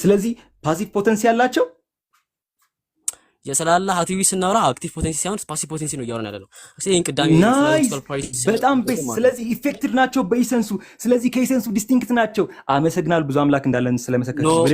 ስለዚህ ፓሲቭ ፖቴንሲ ያላቸው የስለ አላህ አትሪቢዩት ስናወራ አክቲቭ ፖቴንሲ ሳይሆን ፓሲቭ ፖቴንሲ ነው እያወራን ያለነው። ስለዚህ ቅዳሜ በጣም ቤስ። ስለዚህ ኢፌክቲቭ ናቸው በኢሰንሱ። ስለዚህ ከኢሰንሱ ዲስቲንክት ናቸው። አመሰግናል ብዙ አምላክ እንዳለን ስለመሰከርሽ።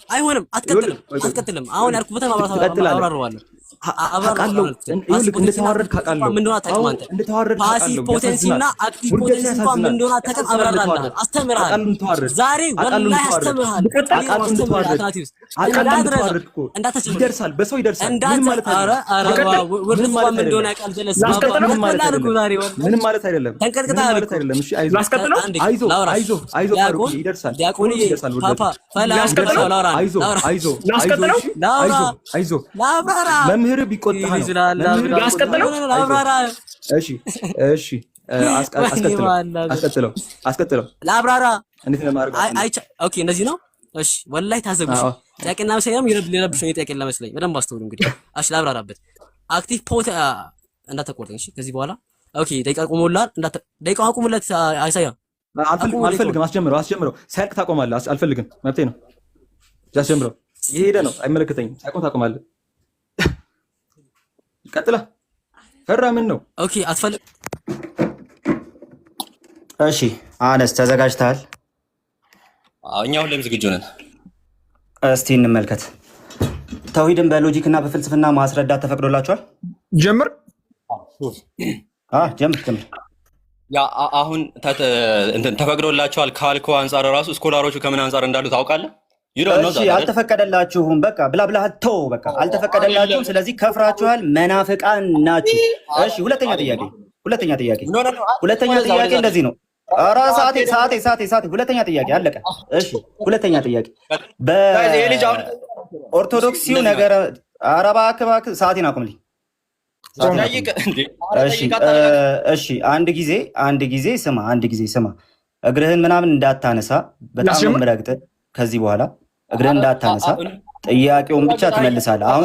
አይሆንም አትቀጥልም። አሁን ያልኩበትን አብራራዋለሁ። ፓሲቭ ፖቴንሲ እና አክቲቭ ፖቴንሲ ምን እንደሆነ አታውቅም። አብራራለሁ፣ አስተምርሃለሁ። ዛሬ ወላሂ አስተምርሃለሁ። ይደርሳል፣ በሰው ይደርሳል። ምንም ማለት አይደለም። እሺ አይዞህ መምህር ቢቆጣ ነው። አስቀጥለው ለአብራራ እንዴት ነው ማድረግ? ኦኬ እንደዚህ ነው። እሺ ወላሂ ታዘብሽ። ጥያቄና መሰያም ይረብሽ ነው ጥያቄ ለመስለኝ። በደንብ አስተውሉ እንግዲህ። እሺ ላብራራበት። አክቲቭ ፖት እንዳትቆርጠኝ። እሺ ከዚህ በኋላ ኦኬ ደቂቃ ቆሞላል። ደቂቃ አቁሙለት። አይሳያ አልፈልግም። አስጀምረው። ሳያልቅ ታቆማለህ። አልፈልግም። መብቴ ነው። አስጀምረው። የሄደ ነው። አይመለከተኝም። ሳያቆም ታቆማለህ። ቀጥላ ፈራ ምን ነው? ኦኬ አትፈልግ። እሺ አነስ ተዘጋጅተሃል? እኛ ሁሌም ዝግጁ ነን። እስቲ እንመልከት። ተውሂድን በሎጂክ እና በፍልስፍና ማስረዳት ተፈቅዶላችኋል? ጀምር። ጀምር። ያ አሁን ተፈቅዶላችኋል ካልከው አንጻር ራሱ ስኮላሮቹ ከምን አንጻር እንዳሉ ታውቃለህ? አልተፈቀደላችሁም። በቃ ብላ ተው። በቃ አልተፈቀደላችሁም። ስለዚህ ከፍራችኋል፣ መናፍቃን ናችሁ። እሺ ሁለተኛ ጥያቄ እንደዚህ ነው። ኧረ ሰዓቴ። ሁለተኛ ጥያቄ አለቀ። እሺ ሁለተኛ ጥያቄ በኦርቶዶክሲው ነገር። ኧረ እባክህ ሰዓቴን አቁምልኝ። እሺ አንድ ጊዜ ስማ። እግርህን ምናምን እንዳታነሳ፣ በጣም ነው የምረግጥህ። ከዚህ በኋላ እግርህን እንዳታነሳ፣ ጥያቄውን ብቻ ትመልሳለህ። አሁን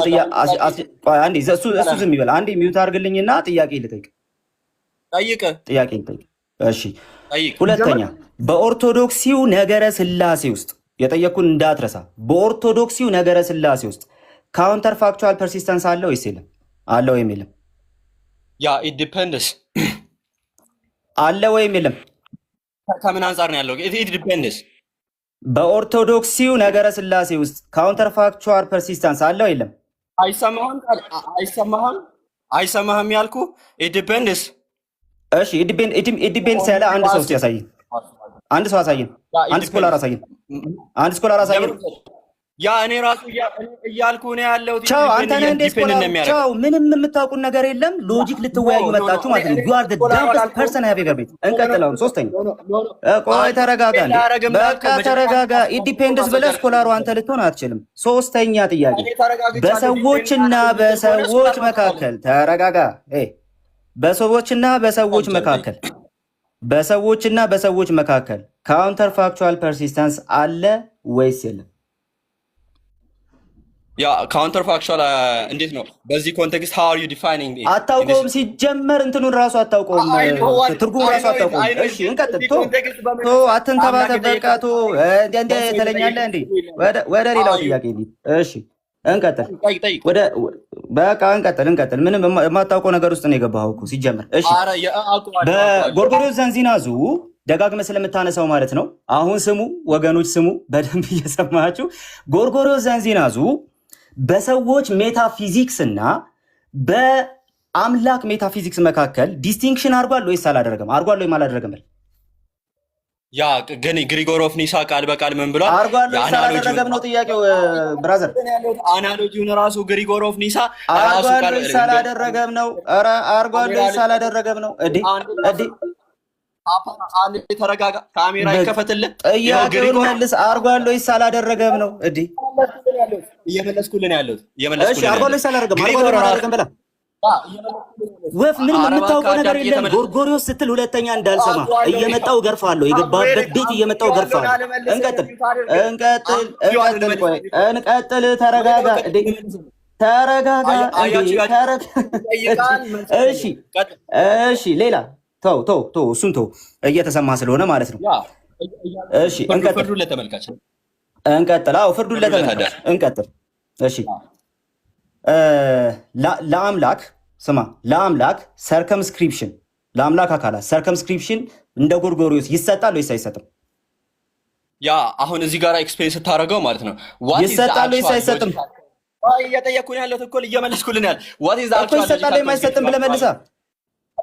አንዴ እሱ ዝም ይበል። አንዴ ሚውት አድርግልኝና ጥያቄ ልጠይቅ። እሺ ሁለተኛ በኦርቶዶክሲው ነገረ ስላሴ ውስጥ የጠየኩን እንዳትረሳ። በኦርቶዶክሲው ነገረ ስላሴ ውስጥ ካውንተር ፋክቹዋል ፐርሲስተንስ አለ ወይስ የለም? አለ ወይም የለም? ያ ኢት ዲፔንድስ አለ ወይም የለም? ከምን አንጻር ነው ያለው? ኢት ዲፔንድስ በኦርቶዶክሲው ነገረ ስላሴ ውስጥ ካውንተር ፋክቹዋል ፐርሲስተንስ አለ ወይ የለም? አይሰማህም ያልኩ ኢት ዲፔንድስ። እሺ ኢት ዲፔንድስ ያለ አንድ ሰው ያሳየን። አንድ ሰው አሳየን። አንድ ስኮላር አሳየን። አንድ ስኮላር አሳየን። ያ እኔ ራሱ እያልኩ ነው ያለው። ቻው አንተ ነህ እንደ ስኮላር ቻው። ምንም የምታውቁን ነገር የለም። ሎጂክ ልትወያዩ መጣችሁ ማለት ነው። you are the dumbest person I have ever met። እንቀጥለው። ሶስተኛ ቆይ ተረጋጋ። በቃ ተረጋጋ። ኢት ዲፔንድስ ብለህ ስኮላሩ አንተ ልትሆን አትችልም። ሶስተኛ ጥያቄ በሰዎችና በሰዎች መካከል ተረጋጋ። በሰዎችና በሰዎች መካከል ካውንተር ፋክቹዋል ፐርሲስተንስ አለ ወይስ የለም? ያ ካውንተር ፋክቹዋል እንዴት ነው በዚህ ኮንቴክስት how are you defining it? አታውቀውም። ሲጀመር እንትኑን ራሱ አታውቀውም። ትርጉም ራሱ አታውቀውም። እሺ እንቀጥል። ቶ አትንተባተብ። በቃ ቶ እንደ ተለኛለህ እንዴ? ወደ ሌላው ጥያቄ እንዴ? እሺ እንቀጥል። በቃ እንቀጥል። ምንም የማታውቀው ነገር ውስጥ ነው የገባኸው እኮ ሲጀመር። እሺ በጎርጎርዮስ ዘንዚናዙ ደጋግመህ ስለምታነሳው ማለት ነው። አሁን ስሙ ወገኖች፣ ስሙ በደንብ እየሰማችሁ። ጎርጎርዮስ ዘንዚናዙ በሰዎች ሜታፊዚክስ እና በአምላክ ሜታፊዚክስ መካከል ዲስቲንክሽን አድርጓል ወይስ አላደረገም? አድርጓል ወይም አላደረገም? ያ ግን ግሪጎር ኦፍ ኒሳ ቃል በቃል ምን ብሏል? አድርጓል ወይስ አላደረገም ነው ጥያቄው ብራዘር። አናሎጂውን ራሱ ግሪጎር ኦፍ ኒሳ አድርጓል ወይስ አላደረገም ነው? ኧረ አድርጓል ወይስ አላደረገም ነው? እዲ አንድ ተረጋጋ። ካሜራ ይከፈትልህ። ጥያቄውን መልስ። አድርጓል ወይስ አላደረገም ነው? እዲ እየመለስኩልን ያለሁት እሺ። አድርጓል ወይስ አላደረገም? በላ ወፍ ምንም የምታውቀው ነገር የለም። ጎርጎርዮስ ስትል ሁለተኛ እንዳልሰማ እየመጣው ገርፋለሁ። የገባበት ቤት እየመጣው ገርፋለሁ። እንቀጥል። ተረጋጋ። እሺ ሌላ ተው እሱን ተው፣ እየተሰማ ስለሆነ ማለት ነው። እሺ እንቀጥል። አዎ ፍርዱን ለተመልካች እንቀጥል። እሺ ለአምላክ ስማ፣ ለአምላክ ሰርከምስክሪፕሽን፣ ለአምላክ አካላት ሰርከምስክሪፕሽን እንደ ጎርጎርዮስ ይሰጣል ወይስ አይሰጥም? ያ አሁን እዚህ ጋር ኤክስፔሪንስ ስታደርገው ማለት ነው። ይሰጣል ወይስ አይሰጥም? እየጠየኩን ያለው እኮ እየመለስኩልን ያለ እኮ ይሰጣል ወይስ አይሰጥም ብለህ መልሳ።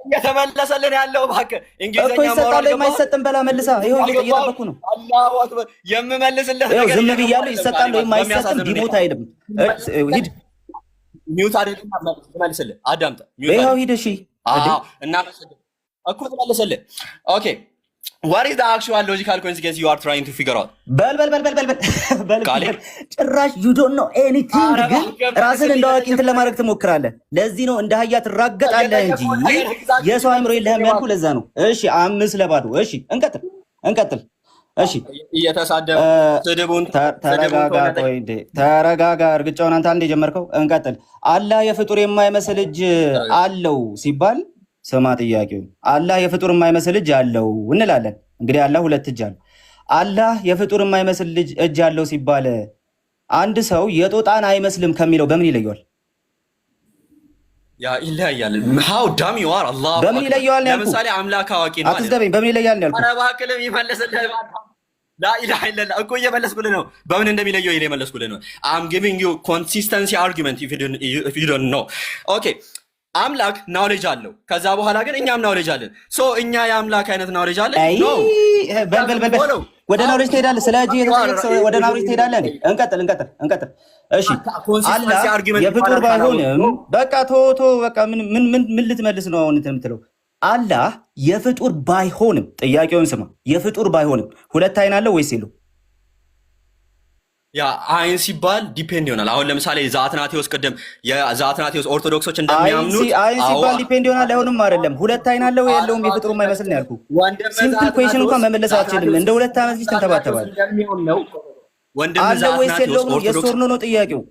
እየተመለሰልን ያለው እባክህ እንግሊዝኛ እኮ ይሰጣል ወይስ አይሰጥም በላ መልሳ። ይኸው እየጠበኩ ነው። አላሁ አክበር። የምመልስልህ ነገር ዝም ብያለሁ። ይሰጣል ወይስ አይሰጥም? ዲሞት አይልም። ሂድ ሚውት አይደለም። መልስልህ። አዳምጥ። ይኸው ሂድ። እሺ እና እኮ ትመልስልህ። ኦኬ what is the actual logical consequence you are trying to figure out? በል ጭራሽ you don't know anything፣ ግን ራስን እንደ አዋቂ እንትን ለማድረግ ትሞክራለህ። ለዚህ ነው እንደ አህያ ትራገጣለህ እንጂ የሰው አእምሮ የለህም ያልኩህ ለዛ ነው። እሺ 5-2። እሺ እንቀጥል። እሺ እየተሳደበ ስድቡን ተረጋጋ። እርግጫውን አንተ አንዴ ጀመርከው። እንቀጥል። አላህ የፍጡር የማይመስል እጅ አለው ሲባል ስማ ጥያቄው። አላህ የፍጡር የማይመስል እጅ አለው እንላለን። እንግዲህ አላህ 2 እጅ አለው። አላህ የፍጡር የማይመስል እጅ አለው ሲባል አንድ ሰው የጦጣን አይመስልም ከሚለው በምን ይለየዋል? ያ ይለያያል። how dumb you are Allah። በምን ይለየዋል ነው ያልኩህ። ለምሳሌ አምላክ አዋቂ ነው። አትስደበኝ። በምን ይለያል ነው ያልኩህ። ኧረ እባክህ ይመለስልህ። ላ ኢላሃ ኢለላህ እኮ እየመለስኩልህ ነው። በምን እንደሚለየው እየመለስኩልህ ነው። I'm giving you consistency argument if you don't know. Okay አምላክ ናውሌጅ አለው። ከዛ በኋላ ግን እኛም ናውሌጅ አለን። ሶ እኛ የአምላክ አይነት ናውሌጅ አለን። ወደ ናውሌጅ ትሄዳለህ። ስለ እጅ ወደ ናውሌጅ ትሄዳለህ። እንቀጥል። እሺ አላህ የፍጡር ባይሆንም በቃ ቶ በቃ ምን ልትመልስ ነው አሁን የምትለው? አላህ የፍጡር ባይሆንም፣ ጥያቄውን ስማ። የፍጡር ባይሆንም 2 አይን አለው ወይስ የለው? ያ አይን ሲባል ዲፔንድ ይሆናል። አሁን ለምሳሌ ዛትናቴዎስ ቅድም የዛትናቴዎስ ኦርቶዶክሶች እንደሚያምኑት አይን ሲባል ዲፔንድ ይሆናል አይሆንም አይደለም። 2 አይን አለው የለውም? የፍጡር የማይመስል ነው ያልኩህ። ሲምፕል ኩዌሽን እንኳን መመለስ አትችልም። እንደ 2 ዓመት ልጅ ተንተባተባል። አለ ወይስ የለውም? የሶር ነው ጥያቄው።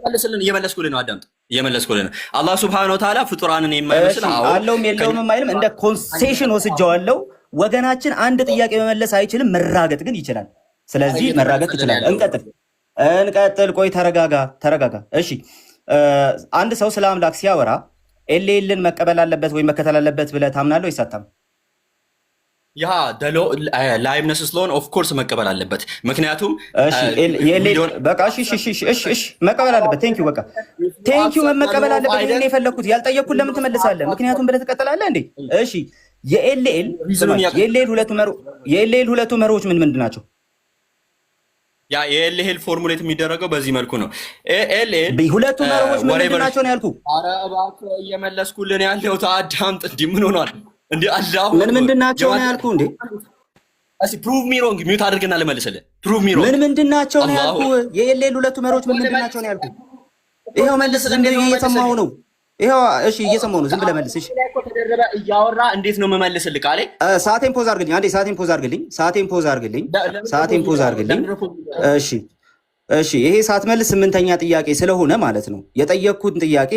መልስልን። እየመለስኩልህ ነው። አዳምጥ። እየመለስኩልህ ነው። አላህ ሱብሓነሁ ወተዓላ ፍጡራንን የማይመስል አለውም የለውም አይልም። እንደ ኮንሴሽን ወስጀዋለሁ። ወገናችን አንድ ጥያቄ መመለስ አይችልም፣ መራገጥ ግን ይችላል። ስለዚህ መራገጥ ይችላል። እንቀጥል። ቆይ ተረጋጋ። እሺ አንድ ሰው ስለ አምላክ ሲያወራ ኤሌልን መቀበል አለበት ወይ መከተል አለበት ብለህ ታምናለህ ወይስ አታምንም? ያ ላይቭነስ ስለሆነ ኦፍ ኮርስ መቀበል አለበት። ምክንያቱም በቃ እሺ መቀበል አለበት። ቴንኪው በቃ ቴንኪው መቀበል አለበት። እኔ የፈለኩት ያልጠየቅኩት ለምን ትመልሳለህ? ምክንያቱም ብለህ ትቀጥላለህ እንዴ? እሺ የኤልኤል ሁለቱ መርሆች ምንድን ናቸው? ያ የኤልኤል ፎርሙሌት የሚደረገው በዚህ መልኩ ነው። ሁለቱ መርሆች ምንድን ናቸው ነው ያልኩህ። ኧረ እባክህ እየመለስኩልህ ነው ያለሁት። አዳምጥ። እንዲህ ምን ሆኗል? ምንድን ናቸው ነው ያልኩህ እንዴ? እስኪ ፕሩቭ ሚ ሮንግ ሚውት አድርግና ልመልስልህ። ፕሩቭ ሚ ሮንግ ምንድን ናቸው ነው ያልኩህ። የኤልኤል ሁለቱ መርሆች ምንድን ናቸው ነው ያልኩህ። ይኸው መልስ። እየሰማሁ ነው። ይኸው እሺ እየሰማሁ ነው። ዝም ብለህ መልስ። እሺ እያወራ እንዴት ነው የምመልስልህ? ቃሌ ሰዓቴን ፖዝ አድርግልኝ አንዴ። ሰዓቴን ፖዝ አድርግልኝ። እሺ ይሄ ሳትመልስ 8ኛ ጥያቄ ስለሆነ ማለት ነው የጠየቅኩትን ጥያቄ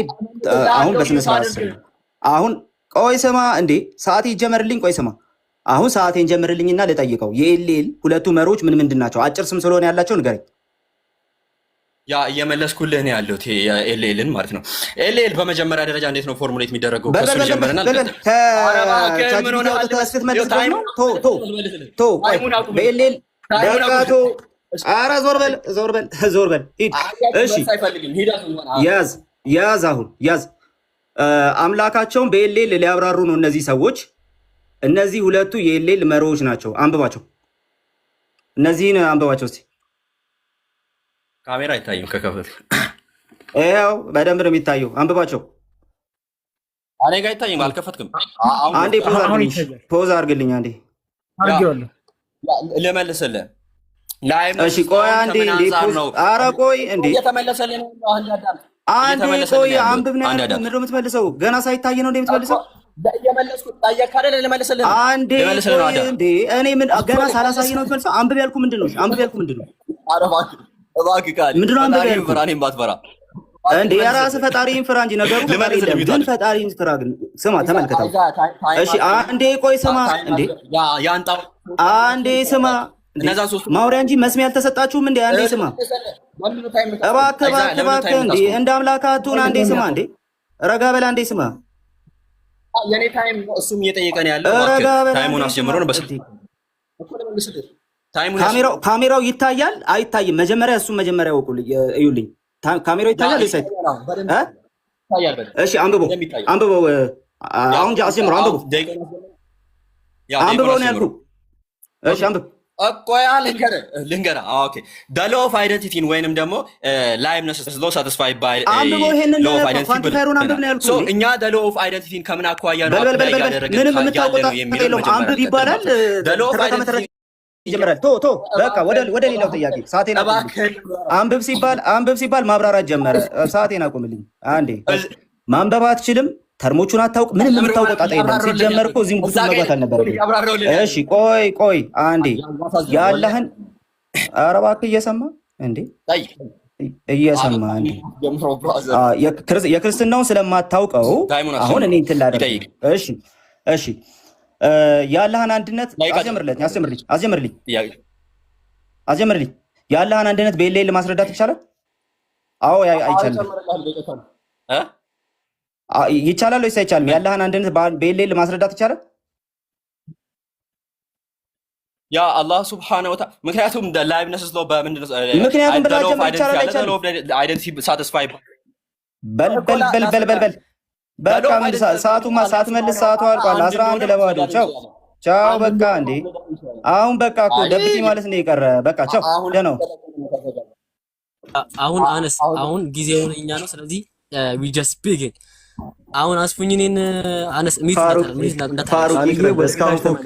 አሁን በስነ ስርዓት አሁን ቆይ ስማ እንዴ፣ ሰዓት ይጀመርልኝ። ቆይ ስማ፣ አሁን ሰዓቴን ጀምርልኝና ልጠይቀው። የኤልኤል ሁለቱ መርሆች ምንድን ናቸው? አጭር ስም ስለሆነ ያላቸው ንገረኝ። ያ እየመለስኩልህ ነው ያለሁት ኤልኤልን ማለት ነው። ኤልኤል በመጀመሪያ ደረጃ እንዴት ነው ፎርሙሌት የሚደረገው? ከሱ ጀምረናል። በኤልኤል ደቃቶ ኧረ ዞር በል ሂድ። እሺ ያዝ አሁን ያዝ። አምላካቸውን በኤልኤል ሊያብራሩ ነው እነዚህ ሰዎች። እነዚህ ሁለቱ የኤልኤል መርሆች ናቸው። አንብባቸው፣ እነዚህን አንብባቸው እስኪ። ካሜራ አይታይም ከከፈት። ይኸው በደንብ ነው የሚታየው። አንብባቸው። እኔ ጋር አይታይም፣ አልከፈትክም። አንዴ ፖዝ አድርግልኝ አንዴ ልመልስልህ። እሺ ቆይ አንዴ ኧረ ቆይ እንዴ እየተመለሰልህ ነው። አንዴ ቆይ አንብብ ነው ያልኩህ። ምንድን ነው የምትመልሰው? ገና ሳይታይ ነው እንደ የምትመልሰው? እየመለስኩት ጠየቅክ አይደል? ልመልስልህ ነው። አንዴ ቆይ እንዴ እኔ ምን ገና ሳላሳይ ነው የምትመልሰው? አንብብ ያልኩህ ምንድን ነው? ኧረ እባክህ ቃል ምንድን ነው አንብብ ያልኩህ? ፈጣሪን ባትፈራ እንዴ የራስህ ፈጣሪን ፍራ እንጂ ነገሩ ግን ፈጣሪን ፍራ። ግን ስማ ተመልከተው። እሺ አንዴ ቆይ ስማ እንዴ አንዴ ስማ ማውሪያ እንጂ መስሚያ አልተሰጣችሁም እንዴ? አንዴ ስማ እባክህ እንዴ እንደ አምላክህ አትሁን። አንዴ ስማ እንዴ ረጋ በል አንዴ ስማ። የኔ ታይም እሱም እየጠየቀን ያለው ታይሙን አስጀምሮ ነው በስልክ ካሜራው ይታያል አይታይም? መጀመሪያ እሱም መጀመሪያ እዩልኝ። ካሜራው ይታያል ወይስ እሺ አንብበው አሁን አስጀምረው። አንብበው ነው ያልኩህ። እሺ አንብብ። ቆያ ልንገርህ። ኦኬ the law of identity ወይንም ደግሞ liveness is law satisfied by law of identity። so እኛ the law of identity ከምን አኳያ ነው ያደረገን? ምንም የምታውቀው አንብብ ይባላል። the law of identity ይጀምራል። በቃ ወደ ሌላው ጥያቄ ሰዓቴን አንብብ ሲባል ማብራራት ጀመረ። ሰዓቴን አቁምልኝ አንዴ። ማንበብ አትችልም፣ ተርሞቹን አታውቅ፣ ምንም የምታውቀው ጣጣ የለም። ሲጀመር እኮ እዚህም ጉድ መግባት አልነበረብኝ። እሺ ቆይ አንዴ ያለህን ኧረ እባክህ እየሰማ እንዴ የክርስትናውን ስለማታውቀው አሁን እኔ እንትን ላደርግ። እሺ ያለህን አንድነት አስጀምርልኝ። ያለህን አንድነት በኤልኤል ማስረዳት ይቻላል? አዎ አይቻልም። ይቻላል ወይስ አይቻልም? ያለህን አንድነት በኤልኤል ማስረዳት ይቻላል? ያ አላህ ሱብሓነሁ ወተዓላ ምክንያቱም ላይቭነስ ነው። በምንድነው ምክንያቱም ብላችሁ ይቻላል አይቻልም? አይደንቲቲ ሳቲስፋይ በል በቃ ሰዓቱማ ሳትመልስ ሰዓቱ አልቋል። 11 ለባዶ። ቻው በቃ እንዴ አሁን በቃ እኮ ደብቲ ማለት ነው የቀረ። በቃ ቻው ደህና ነው። አሁን ጊዜው የኛ ነው። ስለዚህ we just begin። አሁን አስፉኝ እኔን አነስ ሚት